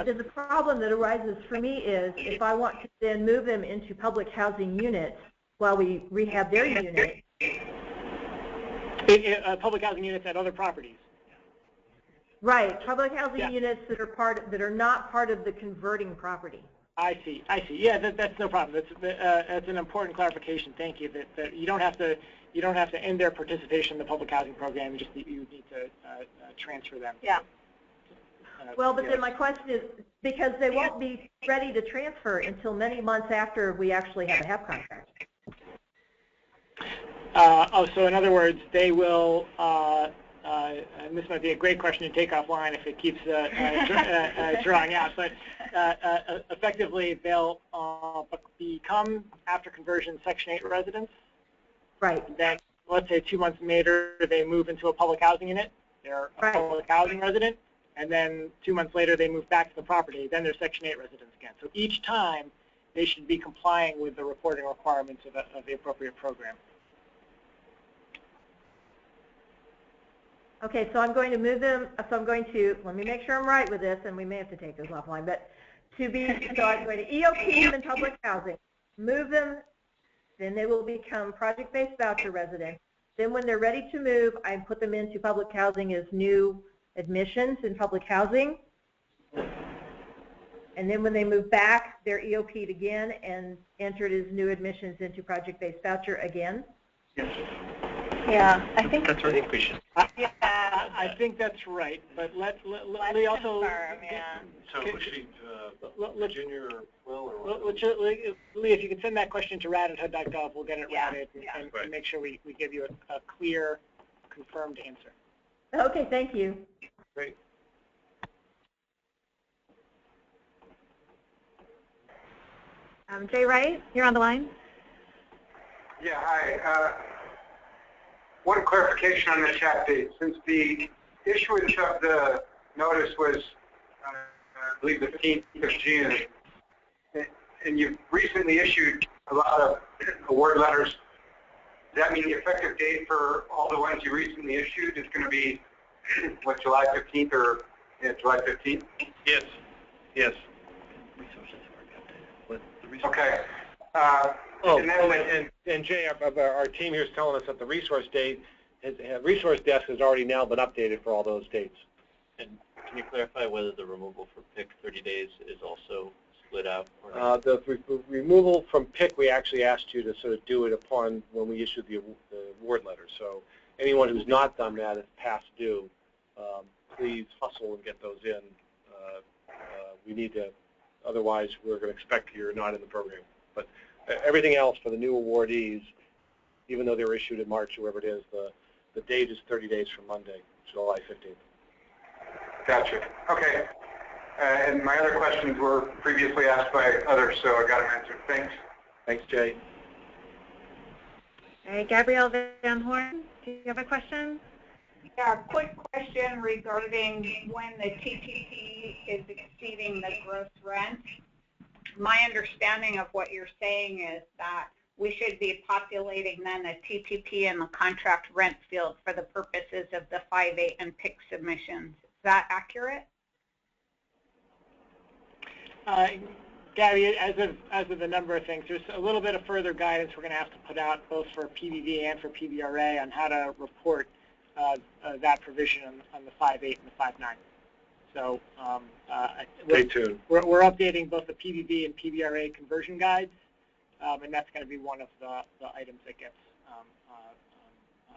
The problem that arises for me is if I want to then move them into public housing units while we rehab their unit. Public housing units at other properties. Right, public housing units that are not part of the converting property. I see. Yeah, that's no problem. That's an important clarification. Thank you. That you don't have to end their participation in the public housing program. You need to transfer them. Yeah. Well, but then my question is, because they won't be ready to transfer until many months after we actually have a HAP contract. So in other words, they will, and this might be a great question to take offline if it keeps drawing out, but effectively they'll become, after conversion, Section 8 residents. Right. Then, let's say 2 months later, they move into a public housing unit. They're a public housing resident. and then 2 months later they move back to the property, then they're Section 8 residents again. So each time they should be complying with the reporting requirements of the appropriate program. Okay, so I'm going to move them, so I'm going to, let me make sure I'm right with this, and we may have to take those offline, but so I'm going to EOP them in public housing, move them, then they will become project-based voucher residents. Then when they're ready to move, I put them into public housing as new admissions in public housing. And then when they move back, they're EOP'd again and entered as new admissions into project-based voucher again. Yes. Yeah, I think that's right. We should. Yeah, I think that's right. But let Lee also. Confirm, yeah. So should Virginia or Will or Lee, if you can send that question to rad@hud.gov, we'll get it routed and right. make sure we give you a clear, confirmed answer. Okay, thank you. Great. Jay Wright, you're on the line. Yeah, hi. One clarification on the chat date. Since the issuance of the notice was, I believe, the 15th of June, and you've recently issued a lot of award letters, does that mean the effective date for all the ones you recently issued is going to be, what, July 15th or July 15th? Yes. Yes. Okay. And Jay, our team here is telling us that the resource desk has already now been updated for all those dates. And can you clarify whether the removal for PIC 30 days is also split out? Or not? The removal from PIC, we actually asked you to sort of do it upon when we issued the award letter. So anyone who's not done that is past due. Please hustle and get those in. We need to, otherwise we're going to expect you're not in the program. But everything else for the new awardees, even though they were issued in March, whoever it is, the date is 30 days from Monday, July 15th. Gotcha. Okay. And my other questions were previously asked by others, so I got them answered. Thanks. Thanks, Jay. All right, Gabrielle Van Horn, do you have a question? Yeah, a quick question regarding when the TTP is exceeding the gross rent. My understanding of what you're saying is that we should be populating then the TTP and the contract rent field for the purposes of the 5.8 and PIC submissions. Is that accurate? Gabby, as of a number of things, there's a little bit of further guidance we're going to have to put out both for PBV and for PBRA on how to report that provision on the 5.8 and the 5.9. So stay tuned. We're updating both the PBV and PBRA conversion guides, and that's going to be one of the items that gets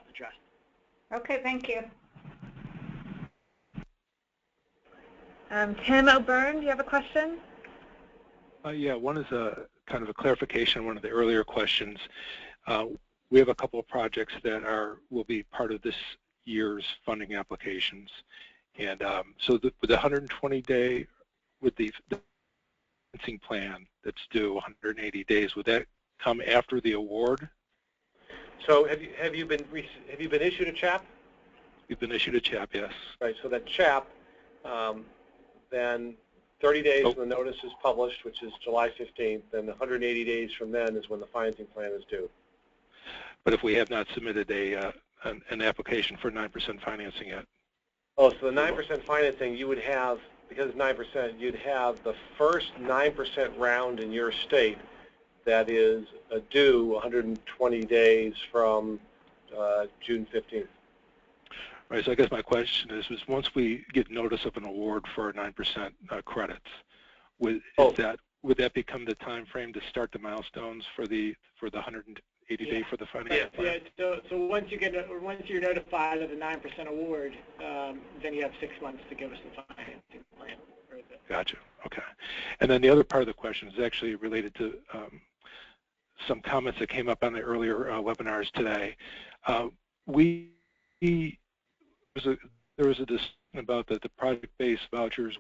addressed. Okay, thank you. Tim O'Byrne, do you have a question? Yeah, one is a kind of a clarification on one of the earlier questions. We have a couple of projects that will be part of this year's funding applications. And so with the 120-day, with the financing plan that's due 180 days, would that come after the award? So have you been issued a CHAP? We've been issued a CHAP, yes. Right. So that CHAP, then 30 days from the notice is published, which is July 15th, then 180 days from then is when the financing plan is due. But if we have not submitted an application for 9% financing yet? Oh, so the 9% financing, you would have, because it's 9%, you'd have the first 9% round in your state that is due 120 days from June 15th. Right, so I guess my question is once we get notice of an award for 9% credits, would that become the time frame to start the milestones for the 180 day for the financing plan? Yeah. So once you're notified of the 9% award, then you have 6 months to give us the financing plan. Gotcha. Okay. And then the other part of the question is actually related to some comments that came up on the earlier webinars today. There was a discussion about that the project-based vouchers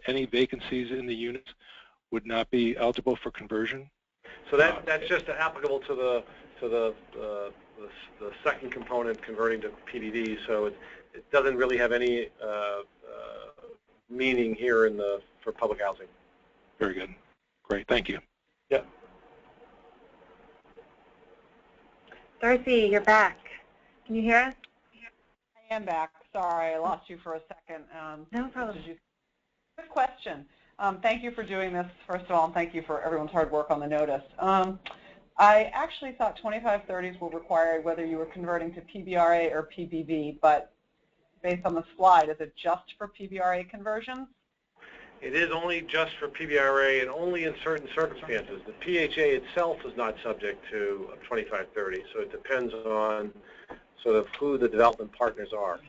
any vacancies in the units would not be eligible for conversion. So that's just applicable to the second component, converting to PDD. So it doesn't really have any meaning here in for public housing. Very good. Great. Thank you. Yep. Darcy, you're back. Can you hear us? I am back. Sorry, I lost you for a second. No problem. Good question. Thank you for doing this, first of all, and thank you for everyone's hard work on the notice. I actually thought 2530s were required whether you were converting to PBRA or PBV, but based on the slide, is it just for PBRA conversions? It is only just for PBRA and only in certain circumstances. The PHA itself is not subject to 2530, so it depends on sort of who the development partners are.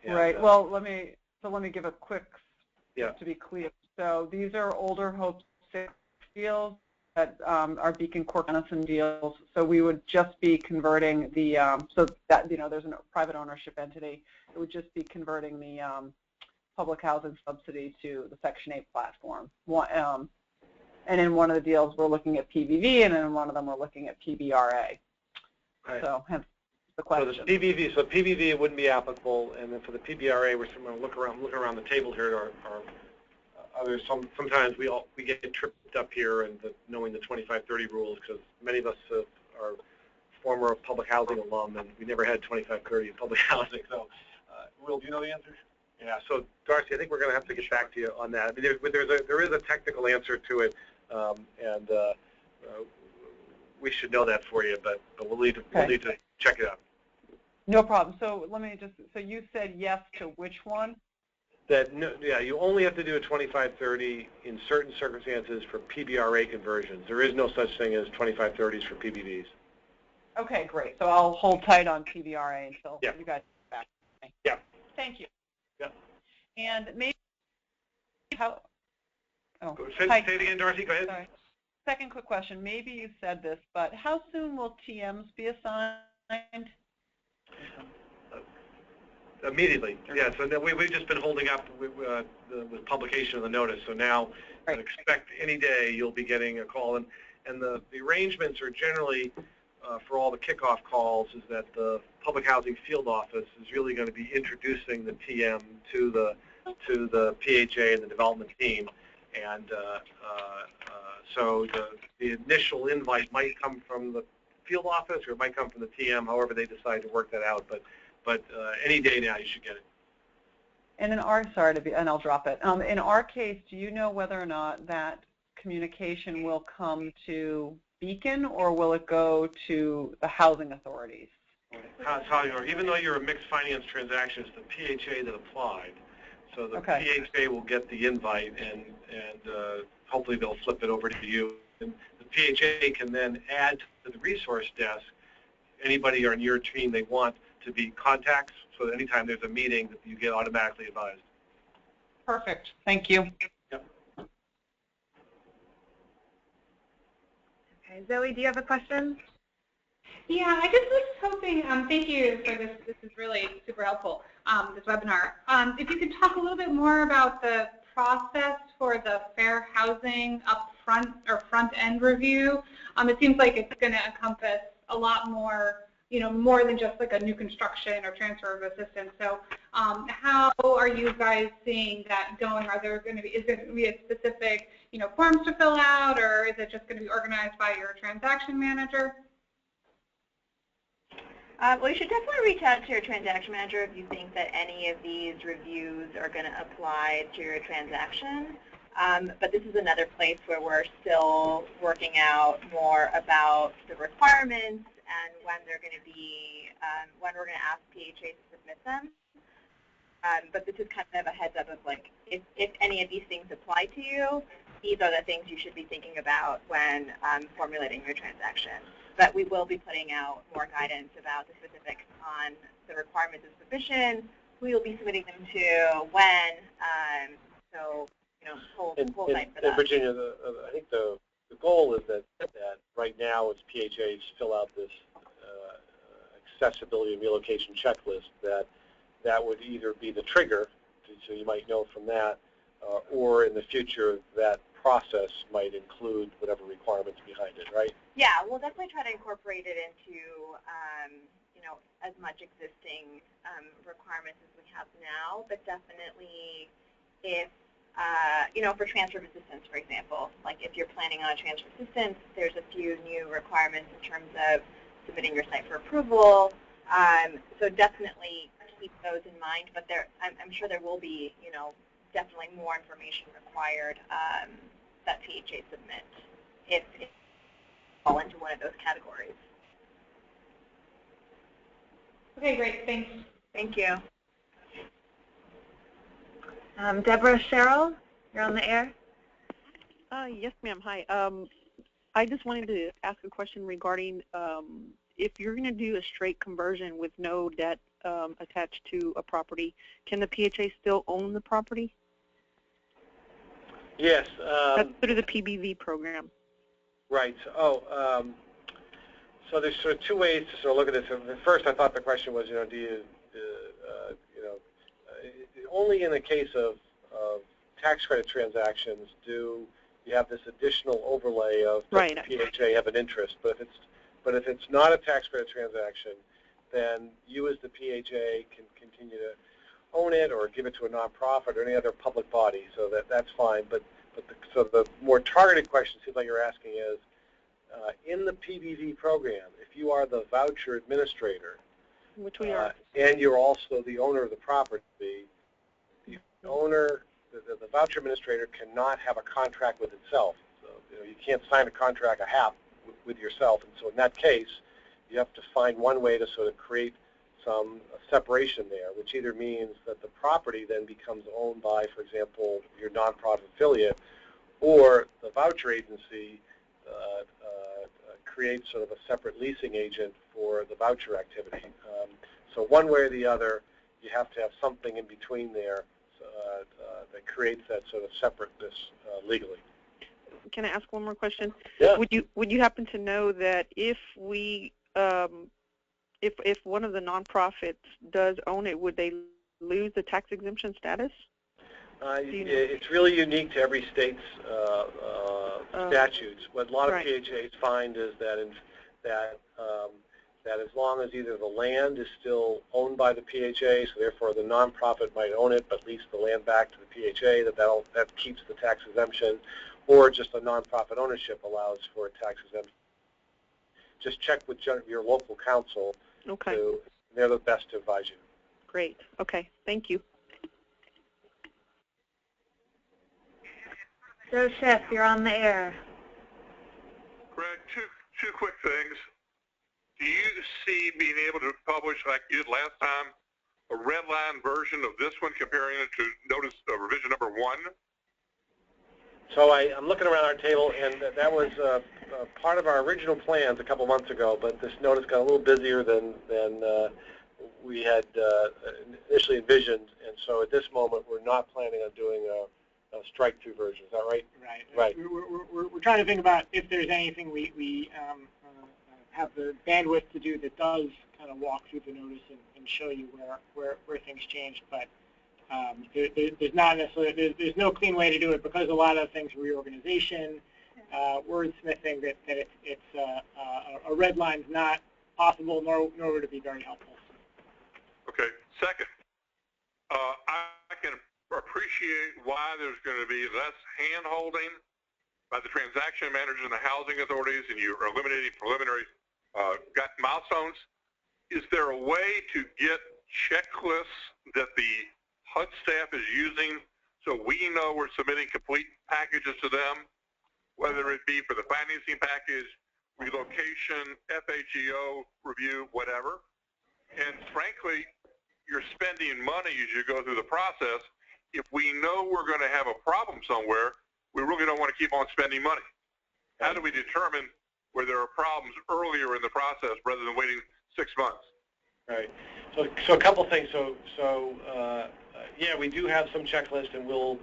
Right. Well, let me give a quick, yeah, to be clear. So these are older Hope 6 deals that are Beacon Corp Denison deals. So we would just be converting the so that there's a private ownership entity. It would just be converting the public housing subsidy to the Section 8 platform. And in one of the deals we're looking at PBV, and in one of them we're looking at PBRA. Right. So hence the question. So the PBV wouldn't be applicable, and then for the PBRA, we're going to look around the table here. Sometimes we get tripped up here and knowing the 2530 rules, because many of us are former public housing alum, and we never had 2530 in public housing. So, Will, do you know the answer? Yeah. So, Darcy, I think we're going to have to get back to you on that. I mean, there is a technical answer to it, and we should know that for you, but we'll need to check it out. No problem. So let me so you said yes to which one? Yeah, you only have to do a 2530 in certain circumstances for PBRA conversions. There is no such thing as 2530s for PBVs. Okay, great. So I'll hold tight on PBRA until you guys get back. Okay. Yeah. Thank you. Yeah. And maybe how? Oh, say it again, Darcy. Go ahead. Sorry. Second quick question. Maybe you said this, but how soon will TMs be assigned? Immediately, yeah. So we've just been holding up with publication of the notice. So now, expect any day you'll be getting a call, and the arrangements are generally for all the kickoff calls is that the public housing field office is really going to be introducing the TM to the PHA and the development team, and so the initial invite might come from the field office or it might come from the TM, however they decide to work that out. But any day now you should get it. And and I'll drop it. In our case, do you know whether or not that communication will come to Beacon or will it go to the housing authorities? Even though you're a mixed finance transaction, it's the PHA that applied. So the PHA will get the invite, and hopefully they'll flip it over to you. And the PHA can then add to the resource desk anybody on your team they want to be contacts, so that anytime there's a meeting, that you get automatically advised. Perfect. Thank you. Yep. Okay, Zoe, do you have a question? Yeah, I just was hoping, thank you for this. This is really super helpful, this webinar. If you could talk a little bit more about the process for the fair housing upfront or front-end review. It seems like it's going to encompass a lot more, more than just like a new construction or transfer of assistance. So how are you guys seeing that going? Is there going to be a specific, forms to fill out, or is it just going to be organized by your transaction manager? Well, you should definitely reach out to your transaction manager if you think that any of these reviews are going to apply to your transaction. But this is another place where we're still working out more about the requirements and when they're going to be, when we're going to ask PHA to submit them. But this is kind of a heads up of like, if any of these things apply to you, these are the things you should be thinking about when formulating your transaction. But we will be putting out more guidance about the specifics on the requirements of submission, who you'll be submitting them to, when. So, hold tight for that. Virginia, I think the goal is that right now as PHAs fill out this accessibility and relocation checklist, that would either be the trigger, so you might know from that, or in the future that process might include whatever requirements behind it, right? Yeah, we'll definitely try to incorporate it into, as much existing requirements as we have now, but definitely if, for transfer of assistance, for example, like if you're planning on a transfer of assistance, there's a few new requirements in terms of submitting your site for approval. So definitely keep those in mind, but I'm sure there will be, definitely more information required that PHA submit if it fall into one of those categories. Okay, great. Thanks. Thank you. Deborah Sherrill, you're on the air. Yes, ma'am. Hi. I just wanted to ask a question regarding if you're going to do a straight conversion with no debt attached to a property, can the PHA still own the property? Yes. That's through the PBV program. Right. So there's sort of two ways to sort of look at this. At first, I thought the question was, do you, only in the case of tax credit transactions do you have this additional overlay of right. The PHA have an interest. But if it's not a tax credit transaction, then you as the PHA can continue to own it or give it to a nonprofit or any other public body. So that's fine. So the more targeted question seems like you're asking is, in the PBV program, if you are the voucher administrator, which we are, and you're also the owner of the property, the owner, the voucher administrator cannot have a contract with itself. So you can't sign a contract with yourself, and so in that case, you have to find one way to sort of create some separation there, which either means that the property then becomes owned by, for example, your nonprofit affiliate, or the voucher agency creates sort of a separate leasing agent for the voucher activity. So one way or the other, you have to have something in between there that creates that sort of separateness legally. Can I ask one more question? Yeah. Would you happen to know that if we if one of the nonprofits does own it, would they lose the tax exemption status? It's really unique to every state's statutes. What a lot of PHAs find is that that as long as either the land is still owned by the PHA, so therefore the nonprofit might own it but lease the land back to the PHA, that keeps the tax exemption, or just a nonprofit ownership allows for a tax exemption. Just check with your local council. Okay. They're the best to advise you. Great. Okay. Thank you. Joe Schiff, you're on the air. Greg, two quick things. Do you see being able to publish, like you did last time, a red line version of this one, comparing it to notice revision number 1? So I'm looking around our table, and that was part of our original plans a couple months ago, but this notice got a little busier than we had initially envisioned, and so at this moment we're not planning on doing a strike-through version. Is that right? Right. We're trying to think about if there's anything we have the bandwidth to do that does kind of walk through the notice and show you where things changed, but there's not necessarily there's no clean way to do it because a lot of things reorganization, wordsmithing that it's a red line's not possible nor would it be very helpful. Okay. Second, I can appreciate why there's going to be less hand-holding by the transaction managers and the housing authorities, and you're eliminating preliminary milestones. Is there a way to get checklists that the HUD staff is using so we know we're submitting complete packages to them, whether it be for the financing package, relocation, FHEO review, whatever? And frankly, you're spending money as you go through the process. If we know we're going to have a problem somewhere, we really don't want to keep on spending money. How do we determine where there are problems earlier in the process rather than waiting 6 months? Right. So a couple things. Yeah, we do have some checklists, and we'll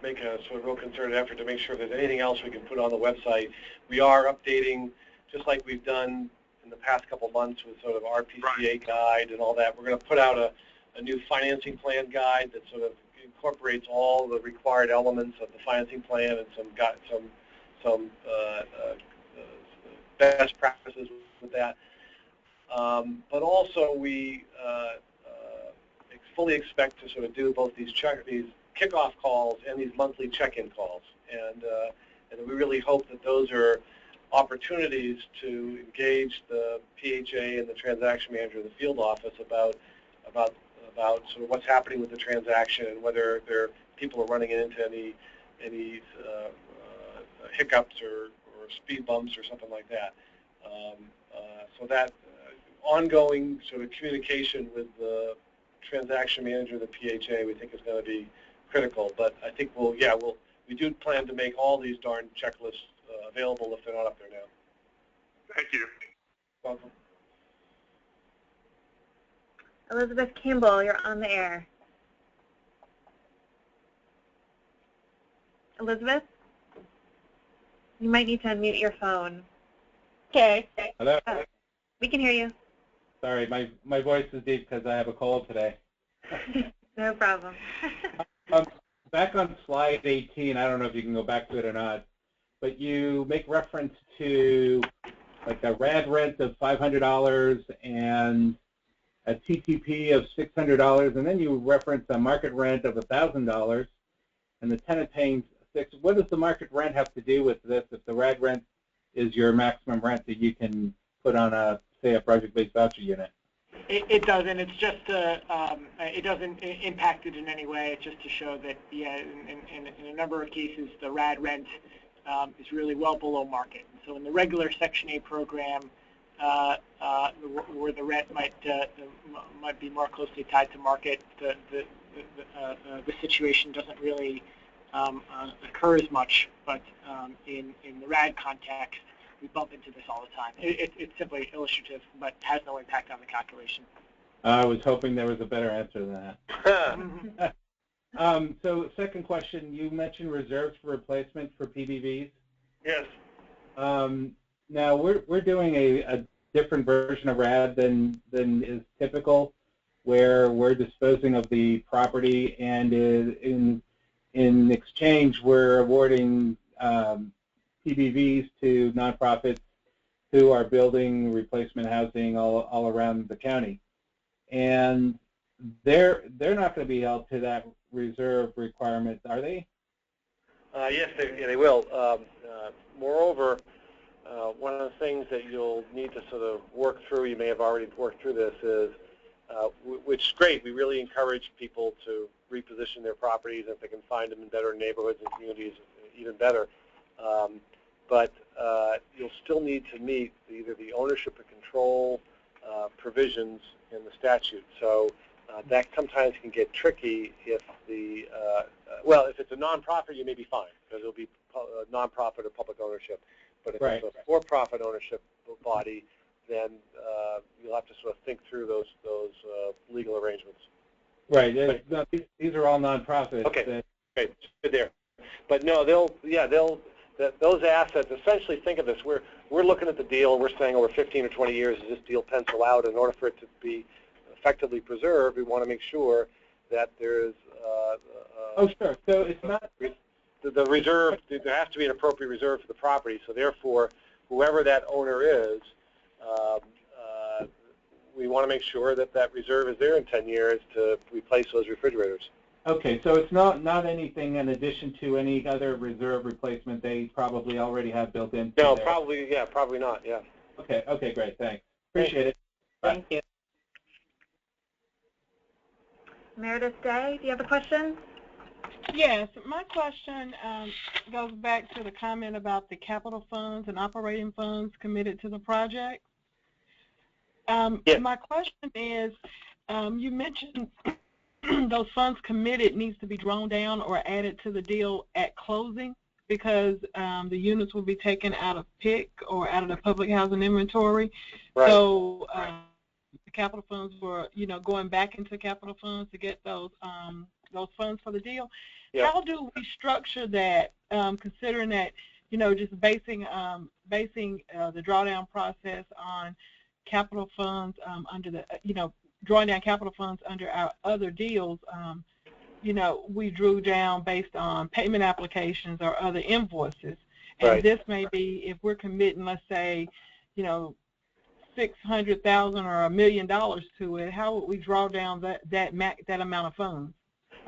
make a sort of real concerted effort to make sure there's anything else we can put on the website. We are updating, just like we've done in the past couple months with sort of RPCA guide and all that. We're going to put out a new financing plan guide that sort of incorporates all the required elements of the financing plan and some best practices with that. But also we fully expect to sort of do both these kickoff calls and these monthly check-in calls. And we really hope that those are opportunities to engage the PHA and the transaction manager of the field office about sort of what's happening with the transaction and whether people are running into any hiccups or speed bumps or something like that. So that ongoing sort of communication with the transaction manager of the PHA we think is going to be critical. But I think we do plan to make all these darn checklists available if they're not up there now. Thank you. Welcome. Elizabeth Campbell, you're on the air. Elizabeth? You might need to unmute your phone. Okay. Hello? We can hear you. Sorry, my voice is deep because I have a cold today. No problem. Back on slide 18, I don't know if you can go back to it or not, but you make reference to like a RAD rent of $500 and a TTP of $600, and then you reference a market rent of $1,000, and the tenant paying $600. What does the market rent have to do with this? If the RAD rent is your maximum rent that you can put on a, say, a project-based voucher unit? It doesn't. It's just it doesn't impact it in any way. It's just to show that, yeah, in a number of cases, the RAD rent is really well below market. And so in the regular Section 8 program, where the rent might be more closely tied to market, the situation doesn't really occur as much. But in the RAD context, we bump into this all the time. It's simply illustrative, but has no impact on the calculation. I was hoping there was a better answer than that. So second question, you mentioned reserves for replacement for PBVs. Yes. Now we're doing a different version of RAD than is typical, where we're disposing of the property, and in exchange we're awarding PBVs to nonprofits who are building replacement housing all around the county, and they're not going to be held to that reserve requirement, are they? Yes, they will. Moreover, one of the things that you'll need to sort of work through, you may have already worked through this, is, which is great, we really encourage people to reposition their properties, and if they can find them in better neighborhoods and communities, even better. But you'll still need to meet either the ownership and control provisions in the statute. So that sometimes can get tricky if the, well, if it's a nonprofit, you may be fine, because it'll be nonprofit or public ownership. But if it's a for-profit ownership body, then you'll have to sort of think through those legal arrangements. Right. These are all nonprofits. Okay. Great. Good there. But no, those assets, essentially think of this, we're looking at the deal, we're saying over 15 or 20 years, does this deal pencil out? In order for it to be effectively preserved, we want to make sure that there's oh, sure. So it's not the reserve, there has to be an appropriate reserve for the property, so therefore, whoever that owner is, we want to make sure that that reserve is there in 10 years to replace those refrigerators. Okay, so it's not anything in addition to any other reserve replacement they probably already have built in? No, probably not, yeah. Okay, great, thanks. Appreciate it. Thank you. Meredith Day, do you have a question? Yes, my question goes back to the comment about the capital funds and operating funds committed to the project. Yes. My question is, you mentioned those funds committed needs to be drawn down or added to the deal at closing because the units will be taken out of PIC or out of the public housing inventory. Right. So the capital funds were, going back into capital funds to get those funds for the deal. Yeah. How do we structure that, considering that, just basing the drawdown process on capital funds under the, drawing down capital funds under our other deals, we drew down based on payment applications or other invoices. And right. This may be, if we're committing, let's say, $600,000 or $1 million to it, how would we draw down that amount of funds?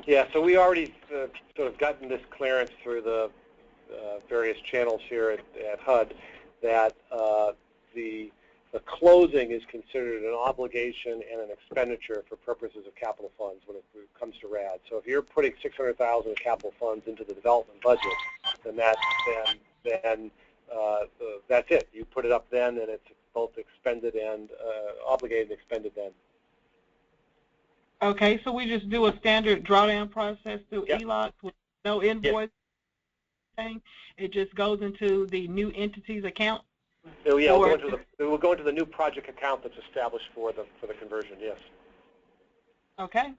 Yeah, so we already sort of gotten this clearance through the various channels here at HUD that the closing is considered an obligation and an expenditure for purposes of capital funds when it comes to RAD. So if you're putting $600,000 of capital funds into the development budget, then that's it. You put it up then, and it's both expended and obligated and expended then. Okay, so we just do a standard drawdown process through ELOC with no invoice thing. It just goes into the new entity's account. So yeah, it will go into the new project account that's established for the conversion. Yes. Okay.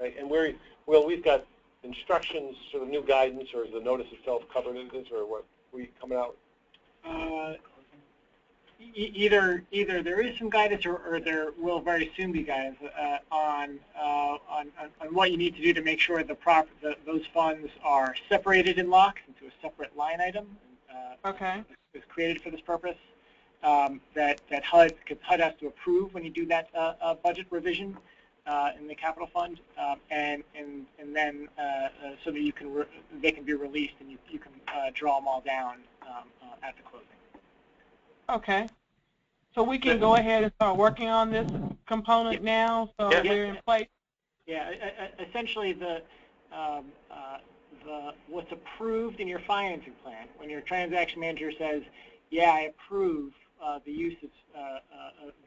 Right, and we've got instructions for the new guidance, or is the notice itself covered in this, or what? We coming out? Either there is some guidance, or there will very soon be guidance on what you need to do to make sure those funds are separated in locks into a separate line item. Okay. Is created for this purpose. That HUD has to approve when you do that budget revision in the capital fund, and then so that they can be released and you can draw them all down at the closing. Okay. So we can go ahead and start working on this component now, so we're in place. Yeah, essentially what's approved in your financing plan, when your transaction manager says, yeah, I approve the use of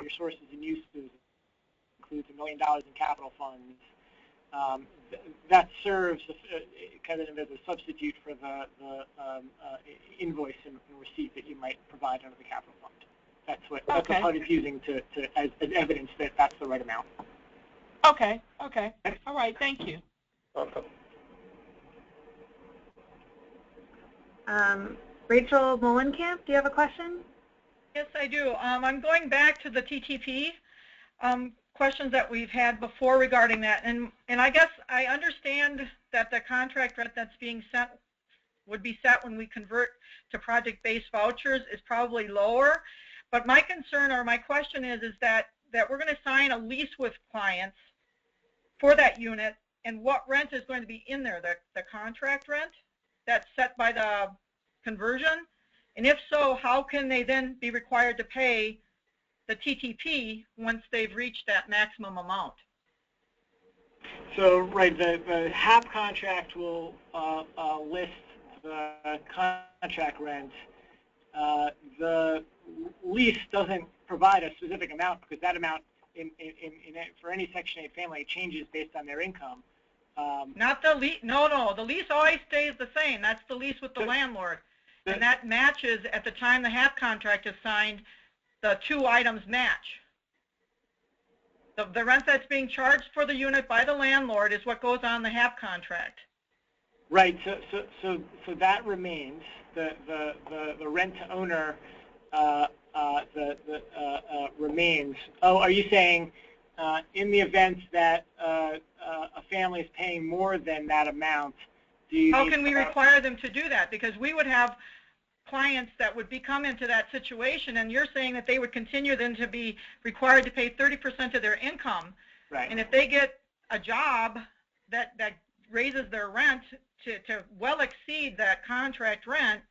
your sources and uses, includes $1 million in capital funds, that serves kind of as a substitute for the invoice and receipt that you might provide under the capital fund. That's what HUD is using as evidence that that's the right amount. Okay. Okay. All right. Thank you. Welcome. Rachel Molenkamp, do you have a question? Yes, I do. I'm going back to the TTP questions that we've had before regarding that, and I guess I understand that the contract rate that's being set would be set when we convert to project-based vouchers is probably lower. But my concern or my question is that we're going to sign a lease with clients for that unit, and what rent is going to be in there, the contract rent that's set by the conversion? And if so, how can they then be required to pay the TTP once they've reached that maximum amount? So, right, the HAP contract will list the contract rent. The lease doesn't provide a specific amount, because that amount for any Section 8 family changes based on their income. Not the lease. No. The lease always stays the same. That's the lease with the landlord. And that matches at the time the HAP contract is signed. The two items match. The rent that's being charged for the unit by the landlord is what goes on the HAP contract. Right. So that remains. The rent to owner remains. Oh, are you saying in the event that a family is paying more than that amount, how can we require them to do that? Because we would have clients that would come into that situation, and you're saying that they would continue then to be required to pay 30% of their income. Right. And if they get a job that raises their rent to well exceed that contract rent,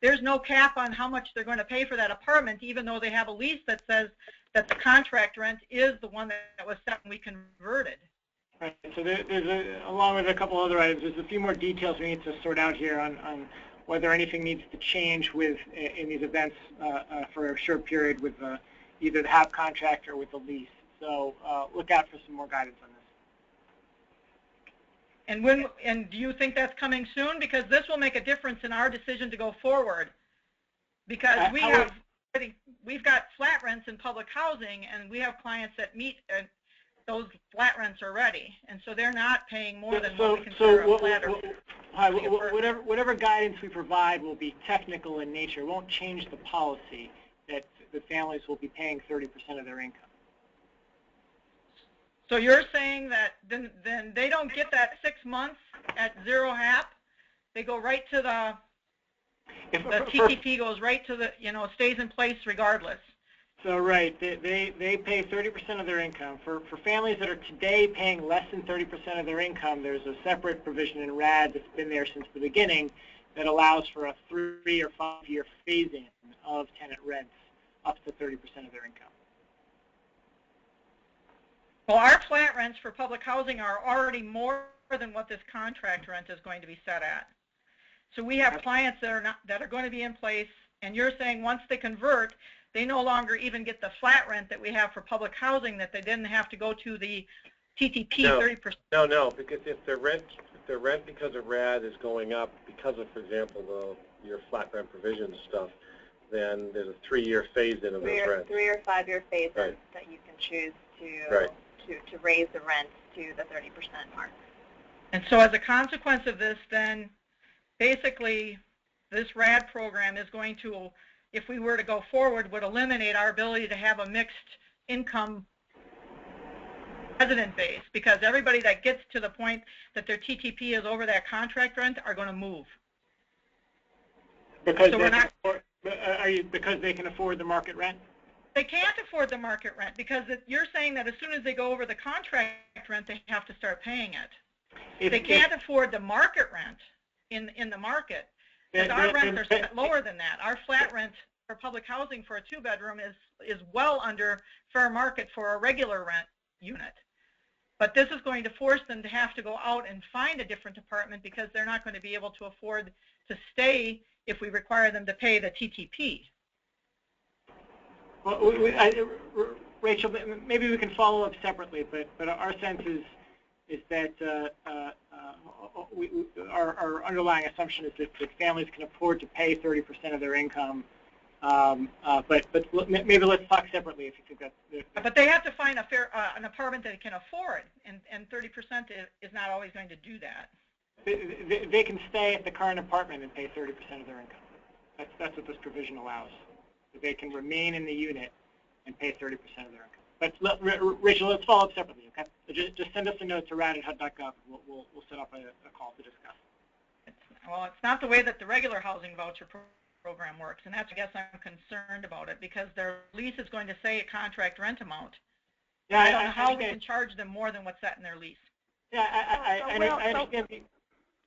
there's no cap on how much they're going to pay for that apartment, even though they have a lease that says that the contract rent is the one that was set when we converted. Right. So there's along with a couple other items, there's a few more details we need to sort out here on whether anything needs to change in these events for a short period with either the HAP contract or with the lease. So look out for some more guidance on this. And do you think that's coming soon? Because this will make a difference in our decision to go forward. Because we've got flat rents in public housing, and we have clients that meet those flat rents already, and so they're not paying more than what we consider a flat or whatever guidance we provide will be technical in nature. It won't change the policy that the families will be paying 30% of their income. So you're saying that then they don't get that 6 months at zero HAP? They go right to the TTP goes right to the, stays in place regardless. So right, they pay 30% of their income. For families that are today paying less than 30% of their income, there's a separate provision in RAD that's been there since the beginning that allows for a 3 or 5 year phase-in of tenant rents up to 30% of their income. Well, our flat rents for public housing are already more than what this contract rent is going to be set at. So we have clients that are going to be in place, and you're saying once they convert, they no longer even get the flat rent that we have for public housing, that they didn't have to go to the TTP 30%. No, because if their rent because of RAD is going up because of, for example, your flat rent provision stuff, then there's a 3-year phase-in of those rents. 3 or 5 year phase-in that you can choose to raise the rents to the 30% mark. And so as a consequence of this, then basically this RAD program is going to, if we were to go forward, would eliminate our ability to have a mixed income resident base, because everybody that gets to the point that their TTP is over that contract rent are going to move. Because because they can afford the market rent? They can't afford the market rent, because you're saying that as soon as they go over the contract rent, they have to start paying it. They can't afford the market rent in the market, because our rents are lower than that. Our flat rent for public housing for a 2-bedroom is well under fair market for a regular rent unit. But this is going to force them to have to go out and find a different apartment, because they're not going to be able to afford to stay if we require them to pay the TTP. Well, Rachel, maybe we can follow up separately, but our sense is that our underlying assumption is that families can afford to pay 30% of their income. But maybe let's talk separately if you think that's. But they have to find an apartment that they can afford, and 30% is not always going to do that. They can stay at the current apartment and pay 30% of their income. That's what this provision allows. That they can remain in the unit and pay 30% of their income. But Rachel, let's follow up separately, okay? So just send us a note to rad@hud.gov. We'll set up a call to discuss. Well, it's not the way that the regular housing voucher program works, and that's, I guess, I'm concerned about it, because their lease is going to say a contract rent amount. Yeah, I don't know how we can charge them more than what's set in their lease. Yeah, I understand.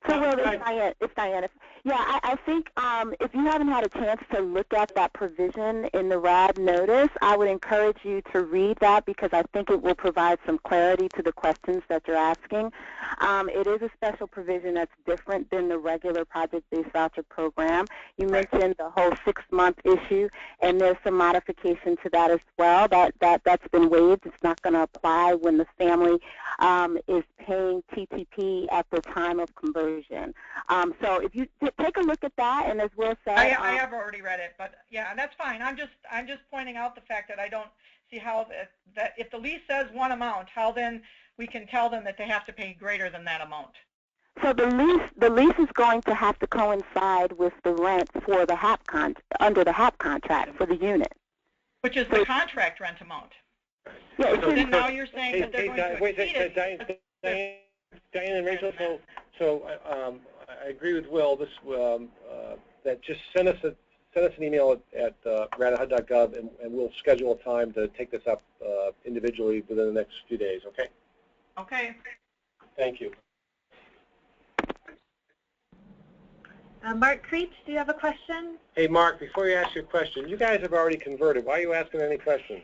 So, Will, it's Diane. Yeah, I think if you haven't had a chance to look at that provision in the RAD notice, I would encourage you to read that, because I think it will provide some clarity to the questions that you're asking. It is a special provision that's different than the regular project-based voucher program. You mentioned the whole 6-month issue, and there's some modification to that as well. That's been waived. It's not going to apply when the family is paying TTP at the time of conversion. So if you take a look at that, and as Will said, I have already read it, but yeah, that's fine. I'm just pointing out the fact that I don't see how that if the lease says one amount, how then we can tell them that they have to pay greater than that amount. So the lease is going to have to coincide with the rent for the under the HAP contract for the unit, which is the contract rent amount. Yeah. So then now you're saying that they're going to exceed it. Diane and Rachel, so I agree with Will. That just send us an email at rad@hud.gov, and we'll schedule a time to take this up individually within the next few days. Okay. Okay. Thank you. Mark Creech, do you have a question? Hey, Mark, before you ask your question, you guys have already converted. Why are you asking any questions?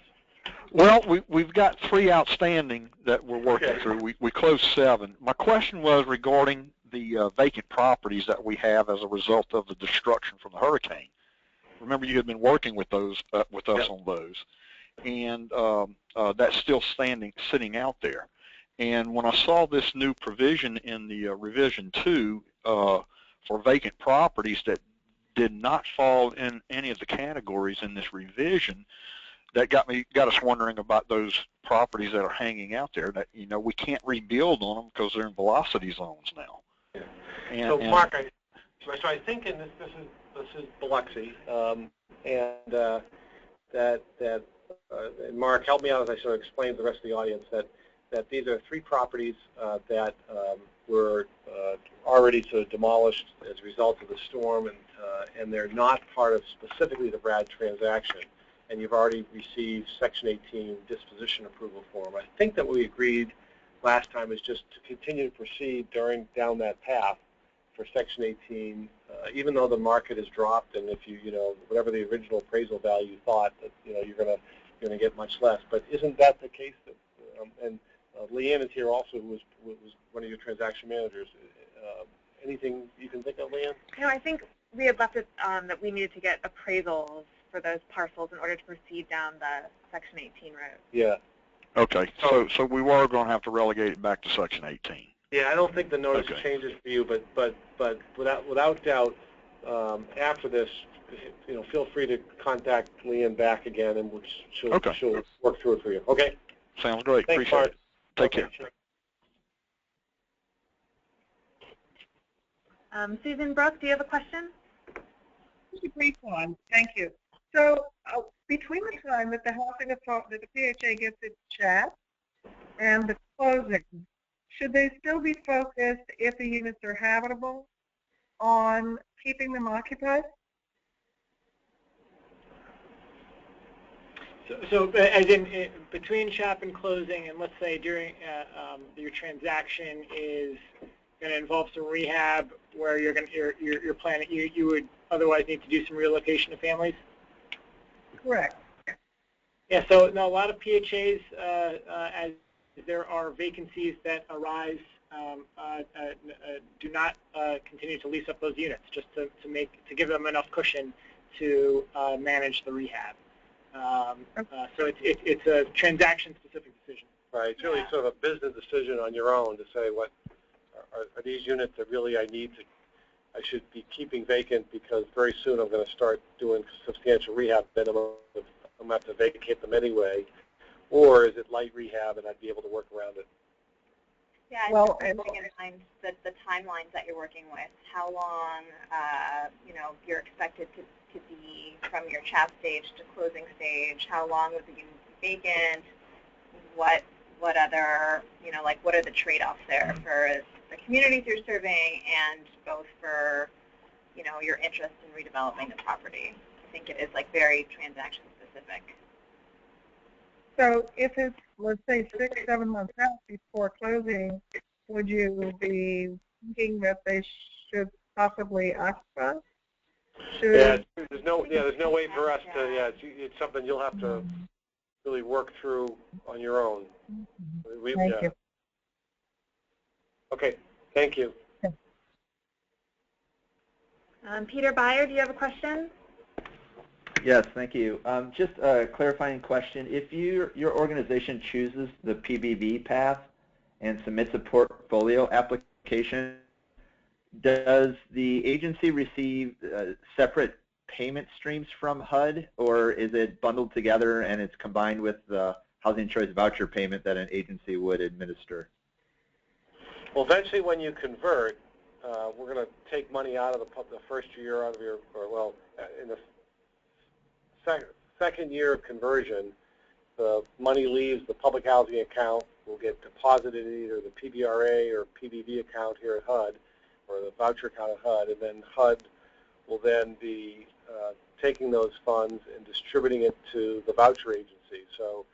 Well, we've got 3 outstanding that we're working through. We closed 7. My question was regarding the vacant properties that we have as a result of the destruction from the hurricane. Remember, you had been working with those with us on those, and that's still sitting out there. And when I saw this new provision in the revision 2 for vacant properties that did not fall in any of the categories in this revision, that got us wondering about those properties that are hanging out there that, we can't rebuild on them because they're in velocity zones now. Yeah. Mark, I think in this is Biloxi, and Mark, help me out as I sort of explain to the rest of the audience that these are 3 properties that were already sort of demolished as a result of the storm, and they're not part of specifically the RAD transaction. and you've already received Section 18 disposition approval form. I think that what we agreed last time is just to continue to proceed down that path for Section 18, even though the market has dropped, and if you whatever the original appraisal value thought that you're going to get much less. But isn't that the case? That and Leanne is here also, who was one of your transaction managers. Anything you can think of, Leanne? No, I think we had left it that we needed to get appraisals for those parcels in order to proceed down the Section 18 road. Yeah. Okay, so we were going to have to relegate it back to Section 18. Yeah, I don't think the notice changes for you, but without doubt, after this, feel free to contact Leanne back again, and she'll work through it for you. Okay. Sounds great. Thanks, Appreciate Mark. it. Take care. Sure. Susan Brooke, do you have a question? Just a brief one. Thank you. So between the time that the housing authority, that the PHA gets its chat and the closing, should they still be focused, if the units are habitable, on keeping them occupied? So as in between shop and closing, and let's say during your transaction is going to involve some rehab, where you're planning, you would otherwise need to do some relocation of families. Correct. Yeah. So no, a lot of PHAs, as there are vacancies that arise, do not continue to lease up those units, just to give them enough cushion to manage the rehab. So it's a transaction-specific decision. Right. It's really sort of a business decision on your own to say, what are these units that really I should be keeping vacant, because very soon I'm going to start doing substantial rehab. Then I'm going to have to vacate them anyway. Or is it light rehab and I'd be able to work around it? Yeah, well, keeping in mind the timelines that you're working with, how long you're expected to be from your chat stage to closing stage, how long would the unit be vacant, what other, what are the trade-offs there for the communities you're serving, and both for, your interest in redeveloping the property. I think it is very transaction specific. So if it's, let's say, 6-7 months out before closing, would you be thinking that they should possibly occupy? Yeah, there's no way for us to. It's something you'll have to really work through on your own. Thank you. Okay, thank you. Peter Byer, do you have a question? Yes, thank you. Just a clarifying question. If your organization chooses the PBB path and submits a portfolio application, does the agency receive separate payment streams from HUD, or is it bundled together and it's combined with the housing choice voucher payment that an agency would administer? Well, eventually when you convert, we're going to take money out of the first year out of your, in the second year of conversion, the money leaves the public housing account, will get deposited in either the PBRA or PBB account here at HUD, or the voucher account at HUD, and then HUD will then be taking those funds and distributing it to the voucher agency. So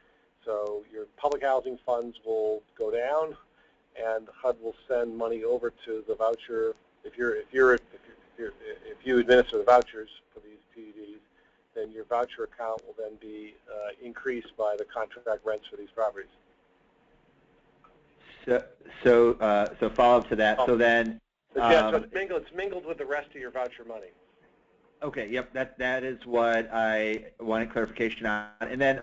your public housing funds will go down, and HUD will send money over to the voucher. If you administer the vouchers for these PDDs, then your voucher account will then be increased by the contract rents for these properties. So follow up to that. So then. Yeah, so it's mingled with the rest of your voucher money. Okay. Yep. That is what I wanted clarification on. And then,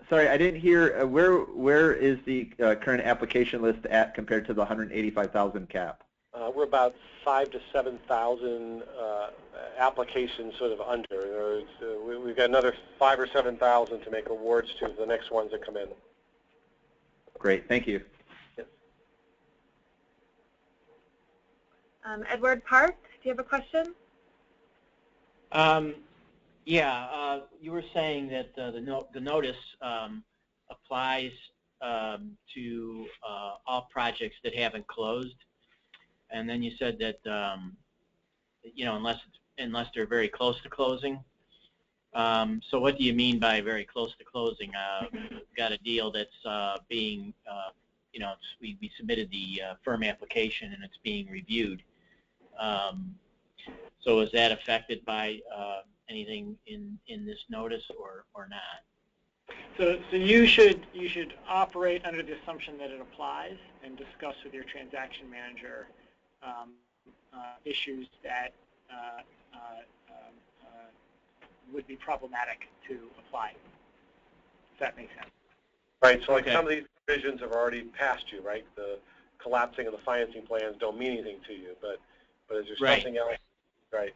sorry, I didn't hear where is the current application list at compared to the 185,000 cap? We're about 5,000 to 7,000 applications sort of under. We've got another 5,000 or 7,000 to make awards to the next ones that come in. Great, thank you. Yes. Edward Park, do you have a question? You were saying that the notice applies to all projects that haven't closed. And then you said that unless they're very close to closing. So what do you mean by very close to closing? Got a deal that's being, you know, we submitted the firm application and it's being reviewed. So is that affected by anything in this notice or not? So you should operate under the assumption that it applies and discuss with your transaction manager issues that would be problematic to apply. If that makes sense. Right. So like some of these provisions have already passed you, right? The collapsing of the financing plans don't mean anything to you, but is there something else? Right.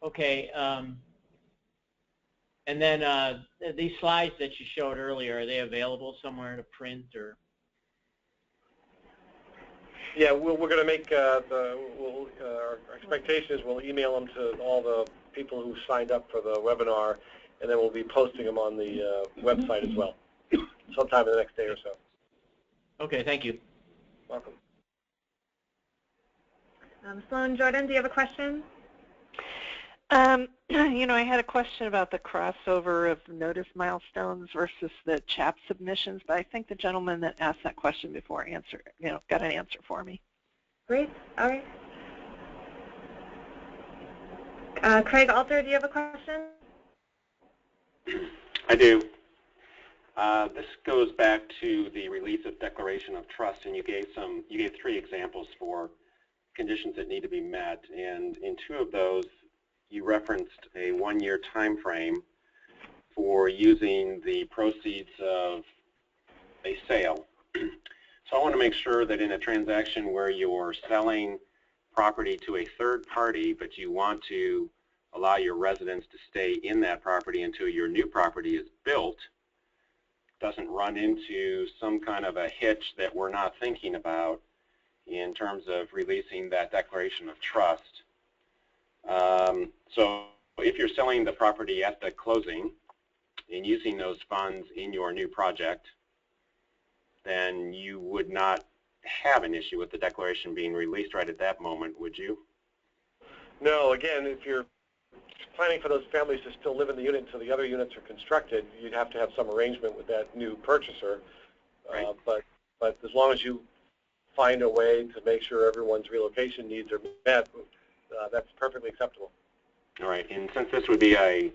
Okay. And then these slides that you showed earlier, are they available somewhere to print or? Yeah, we're going to make our expectation is we'll email them to all the people who signed up for the webinar, and then we'll be posting them on the website as well, sometime in the next day or so. Okay, thank you. Welcome. Sloan Jordan, do you have a question? You know, I had a question about the crossover of notice milestones versus the CHAP submissions, but I think the gentleman that asked that question before got an answer for me. Great. All right. Craig Alter, do you have a question? I do. This goes back to the release of declaration of trust, and you gave 3 examples for conditions that need to be met, and in 2 of those you referenced a 1-year time frame for using the proceeds of a sale. So I want to make sure that in a transaction where you're selling property to a third party, but you want to allow your residents to stay in that property until your new property is built, doesn't run into some kind of a hitch that we're not thinking about in terms of releasing that declaration of trust. So if you're selling the property at the closing and using those funds in your new project, then you would not have an issue with the declaration being released right at that moment, would you? No, again, if you're planning for those families to still live in the unit until the other units are constructed, you'd have to have some arrangement with that new purchaser. Right. But as long as you find a way to make sure everyone's relocation needs are met, that's perfectly acceptable. All right, and since this would be a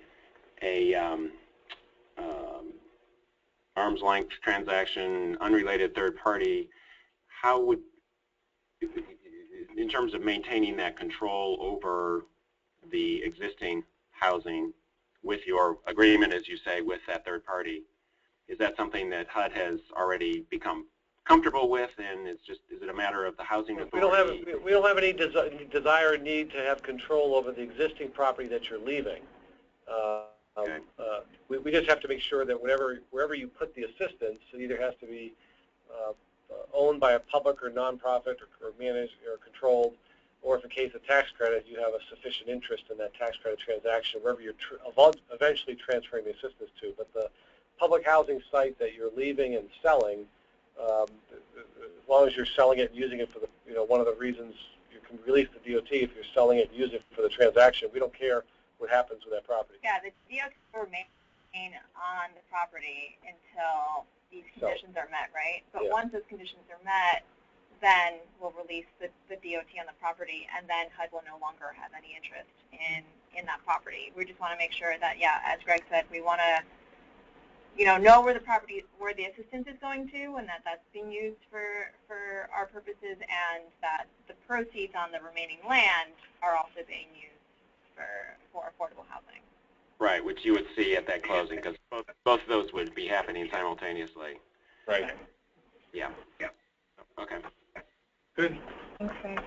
arm's length transaction, unrelated third party, how would, in terms of maintaining that control over the existing housing with your agreement, as you say, with that third party, is that something that HUD has already become comfortable with, and is it a matter of the housing authority? We don't have any desire or need to have control over the existing property that you're leaving. Okay. We just have to make sure that wherever you put the assistance, it either has to be owned by a public or nonprofit or managed or controlled, or if in case of tax credit, you have a sufficient interest in that tax credit transaction, wherever you're eventually transferring the assistance to. But the public housing site that you're leaving and selling, as long as you're selling it and using it for the, one of the reasons you can release the DOT if you're selling it and using it for the transaction, we don't care what happens with that property. Yeah, the DOT will remain on the property until these conditions are met, right? But once those conditions are met, then we'll release the DOT on the property, and then HUD will no longer have any interest in that property. We just want to make sure that, as Greg said, we want to know where the assistance is going to, and that's being used for our purposes, and that the proceeds on the remaining land are also being used for affordable housing. Right, which you would see at that closing, because both of those would be happening simultaneously. Right. Yeah. Okay. Good. Thanks, Greg.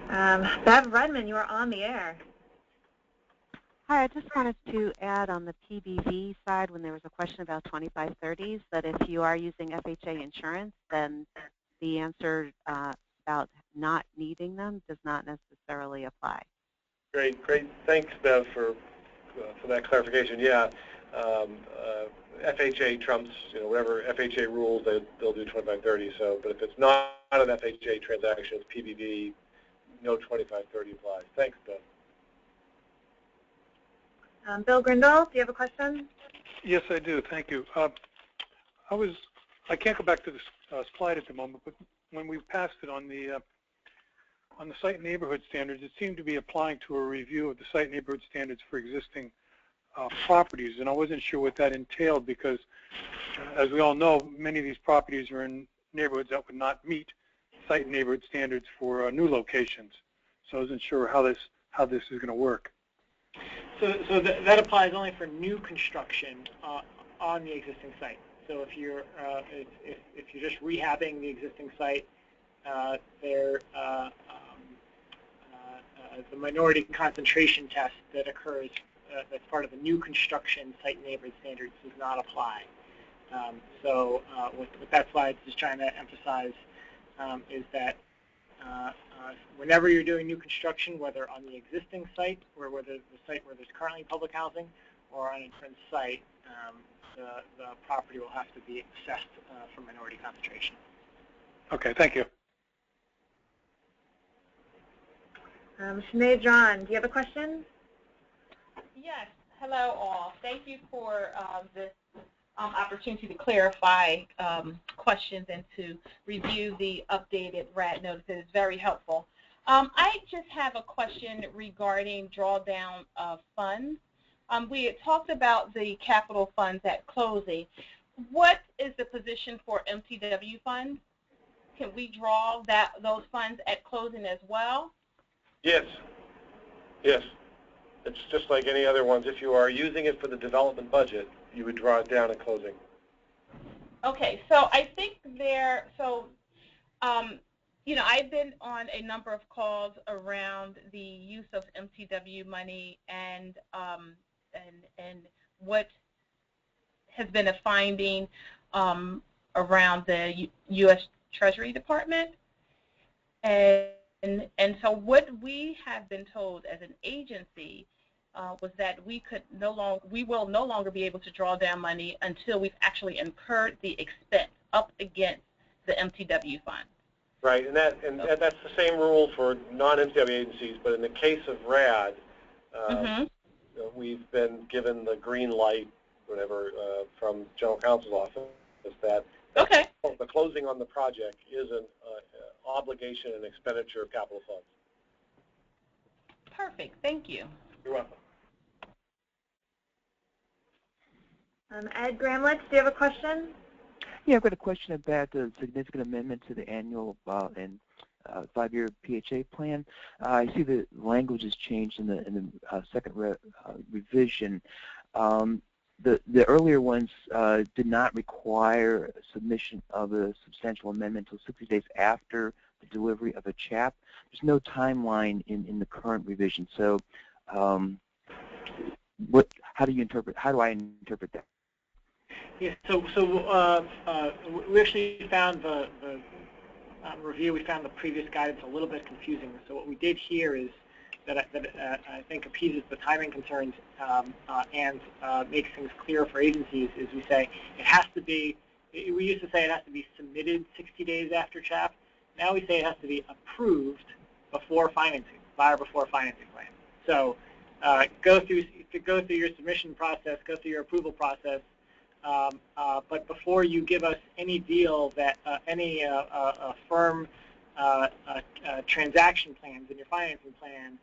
Bev Rudman, you are on the air. Hi, I just wanted to add on the PBV side, when there was a question about 2530s, that if you are using FHA insurance, then the answer about not needing them does not necessarily apply. Great. Thanks, Bev, for that clarification. Yeah, FHA trumps, whatever FHA rules, they'll do 2530. So, but if it's not an FHA transaction, it's PBV, no 2530 applies. Thanks, Bill. Bill Grindle, do you have a question? Yes, I do. Thank you. I can't go back to the slide at the moment, but when we passed it on the site neighborhood standards, it seemed to be applying to a review of the site neighborhood standards for existing properties, and I wasn't sure what that entailed because, as we all know, many of these properties are in neighborhoods that would not meet site neighborhood standards for new locations. So I wasn't sure how this is going to work. So that applies only for new construction on the existing site. So if you're just rehabbing the existing site, the minority concentration test that occurs that's part of the new construction site neighborhood standards does not apply. So what that slide is trying to emphasize is that whenever you're doing new construction, whether on the existing site or whether the site where there's currently public housing or on a different site, the property will have to be assessed for minority concentration. Okay, thank you. Sinead John, do you have a question? Yes. Hello, all. Thank you for this opportunity to clarify questions and to review the updated RAD notice. It is very helpful. I just have a question regarding drawdown of funds. We had talked about the capital funds at closing. What is the position for MTW funds? Can we draw those funds at closing as well? Yes. Yes. It's just like any other ones. If you are using it for the development budget, you would draw it down at closing. Okay, so I think you know, I've been on a number of calls around the use of MTW money and what has been a finding around the U.S. Treasury Department. And so what we have been told as an agency was that we will no longer be able to draw down money until we've actually incurred the expense up against the MTW fund. Right, and that's the same rule for non-MTW agencies, but in the case of RAD, we've been given the green light, whatever, from General Counsel's office, that the closing on the project is an obligation and expenditure of capital funds. Perfect, thank you. You're welcome. Ed Gramlich, do you have a question? Yeah, I've got a question about the significant amendment to the annual and 5-year PHA plan. I see the language has changed in the second revision. The earlier ones did not require submission of a substantial amendment until 60 days after the delivery of a CHAP. There's no timeline in the current revision. So, how do I interpret that? Yeah, so we actually found the review. We found the previous guidance a little bit confusing. So what we did here is that I think appeases the timing concerns and makes things clearer for agencies. Is we say it has to be. We used to say it has to be submitted 60 days after CHAP. Now we say it has to be approved before financing, by or before financing plan. So go through your submission process, go through your approval process. But before you give us any deal that any firm transaction plans in your financing plan,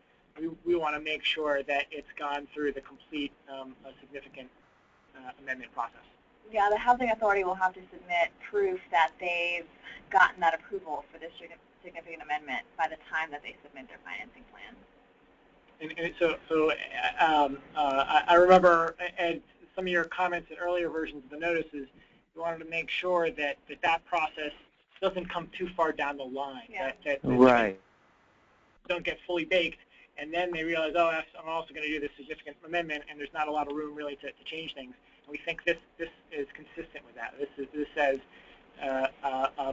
we want to make sure that it's gone through the complete significant amendment process. Yeah, the Housing Authority will have to submit proof that they've gotten that approval for this significant amendment by the time that they submit their financing plan. And I remember, Ed, some of your comments in earlier versions of the notices, you wanted to make sure that that process doesn't come too far down the line, that don't get fully baked, and then they realize, oh, I'm also going to do this significant amendment, and there's not a lot of room really to change things. And we think this is consistent with that. This says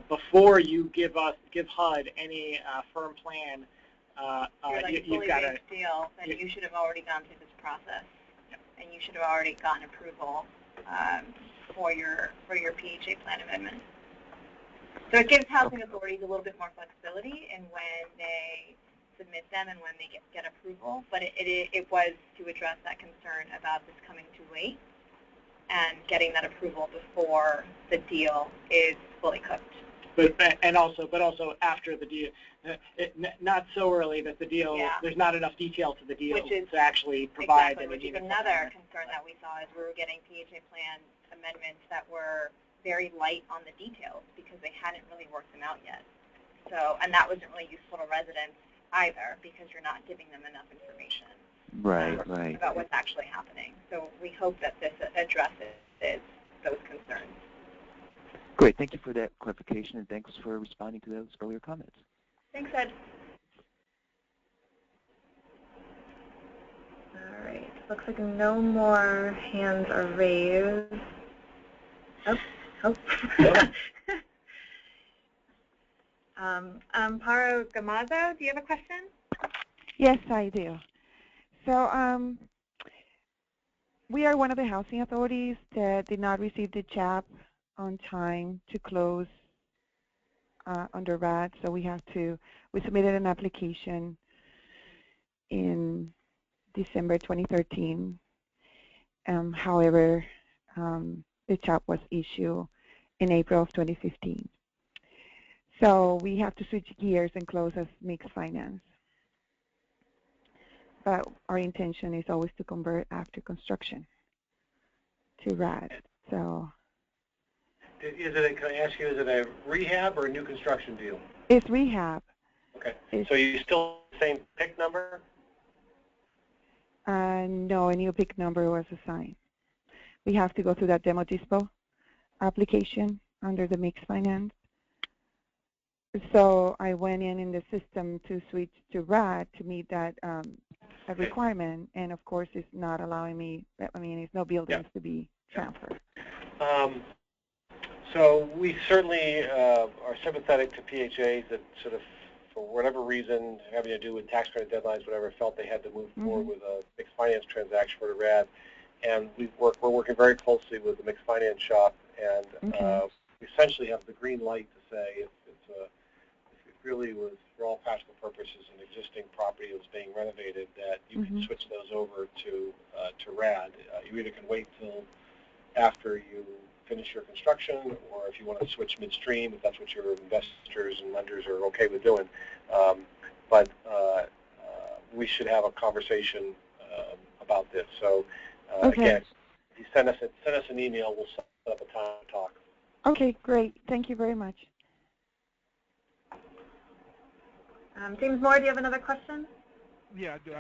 before you give HUD any firm plan, you've got to deal, then you should have already gone through this process. And you should have already gotten approval for your PHA plan amendment. So it gives housing authorities a little bit more flexibility in when they submit them and when they get approval, but it was to address that concern about this coming too late and getting that approval before the deal is fully cooked. But also after the deal, not so early that the deal, there's not enough detail to the deal to actually provide. Exactly, which is another concern that we saw as we were getting PHA plan amendments that were very light on the details because they hadn't really worked them out yet. So, and that wasn't really useful to residents either because you're not giving them enough information about what's actually happening. So we hope that this addresses those concerns. Great. Thank you for that clarification, and thanks for responding to those earlier comments. Thanks, Ed. All right. Looks like no more hands are raised. Amparo Gamazo, do you have a question? Yes, I do. So we are one of the housing authorities that did not receive the CHAP on time to close under RAD, so we submitted an application in December 2013. However, the CHAP was issued in April of 2015. So we have to switch gears and close as mixed finance. But our intention is always to convert after construction to RAD. So. Can I ask you, is it a rehab or a new construction deal? It's rehab. Okay. So you still the same PIC number? No, a new PIC number was assigned. We have to go through that demo dispo application under the mixed finance. So I went in the system to switch to RAD to meet that requirement, and of course it's not allowing me, it's no buildings to be transferred. So we certainly are sympathetic to PHAs that sort of, for whatever reason, having to do with tax credit deadlines, whatever, felt they had to move forward with a mixed finance transaction for the RAD. And we're working very closely with the mixed finance shop, and we essentially have the green light to say if it really was, for all practical purposes, an existing property that was being renovated, that you can switch those over to RAD. You either can wait till after you finish your construction, or if you want to switch midstream, if that's what your investors and lenders are okay with doing. But we should have a conversation about this. So again, if you send us an email, we'll set up a time to talk. Okay, great. Thank you very much. James Moore, do you have another question? Yeah, I do.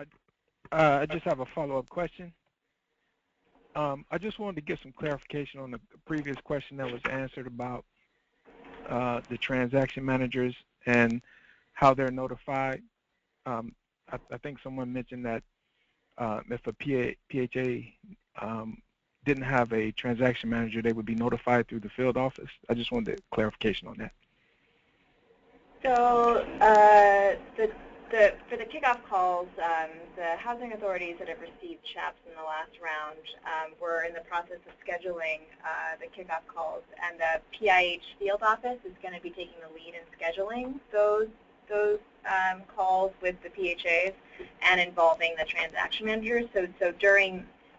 I just have a follow-up question. I just wanted to get some clarification on the previous question that was answered about the transaction managers and how they're notified. I think someone mentioned that if a PHA didn't have a transaction manager, they would be notified through the field office. I just wanted clarification on that. So for the kickoff calls, the housing authorities that have received CHAPs in the last round were in the process of scheduling the kickoff calls, and the PIH field office is going to be taking the lead in scheduling those calls with the PHAs and involving the transaction managers. So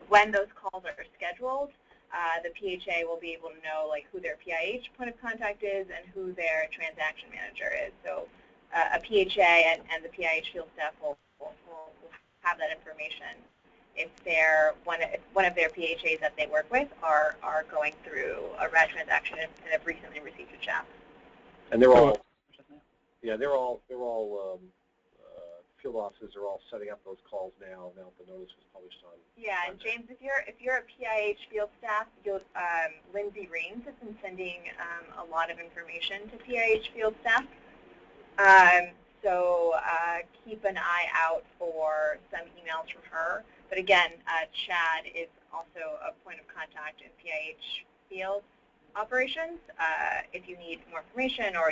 when those calls are scheduled, the PHA will be able to know who their PIH point of contact is and who their transaction manager is. So a PHA and the PIH field staff will have that information if one of their PHAs that they work with are going through a RAD transaction and have recently received a CHAP. And they're all field offices are all setting up those calls now that the notice was published on. Yeah, and James, if you're a PIH field staff, Lindsay Raines has been sending a lot of information to PIH field staff. So keep an eye out for some emails from her. But again, Chad is also a point of contact in PIH field operations. If you need more information or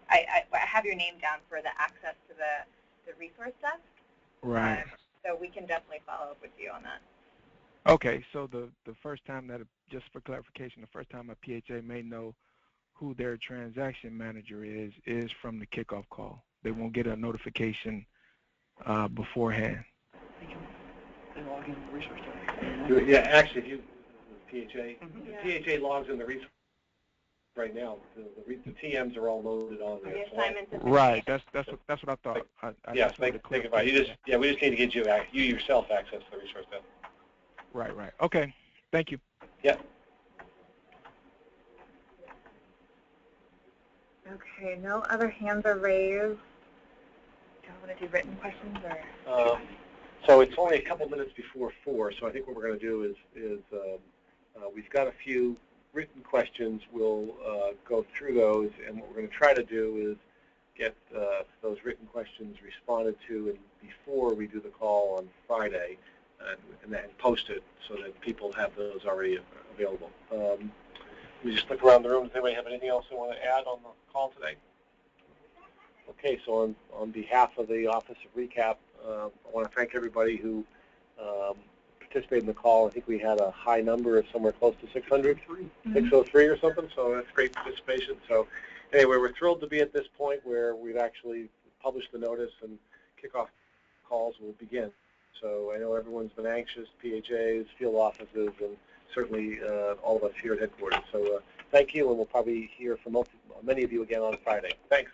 I have your name down for the access to the resource desk. Right. So we can definitely follow up with you on that. Okay, so the first time that, just for clarification, the first time a PHA may know who their transaction manager is from the kickoff call. they won't get a notification beforehand. They log in the resource center. Yeah, actually, if you PHA logs in the resource right now. The TMs are all loaded on there. Right. That's what I thought. Yeah, think about it. We just need to get you yourself access to the resource center. Right. Okay. Thank you. Yeah. Okay, no other hands are raised. Do you want to do written questions or? So it's only a couple minutes before 4, so I think what we're going to do is we've got a few written questions. We'll go through those, and what we're going to try to do is get those written questions responded to and before we do the call on Friday, and then post it so that people have those already available. Let me just look around the room. Does anybody have anything else they want to add on the call today? Okay, so on behalf of the Office of Recap, I want to thank everybody who participated in the call. I think we had a high number of somewhere close to 603 or something, so that's great participation. So anyway, we're thrilled to be at this point where we've actually published the notice and kickoff calls will begin. So I know everyone's been anxious, PHAs, field offices, and certainly all of us here at headquarters. So thank you, and we'll probably hear from many of you again on Friday. Thanks.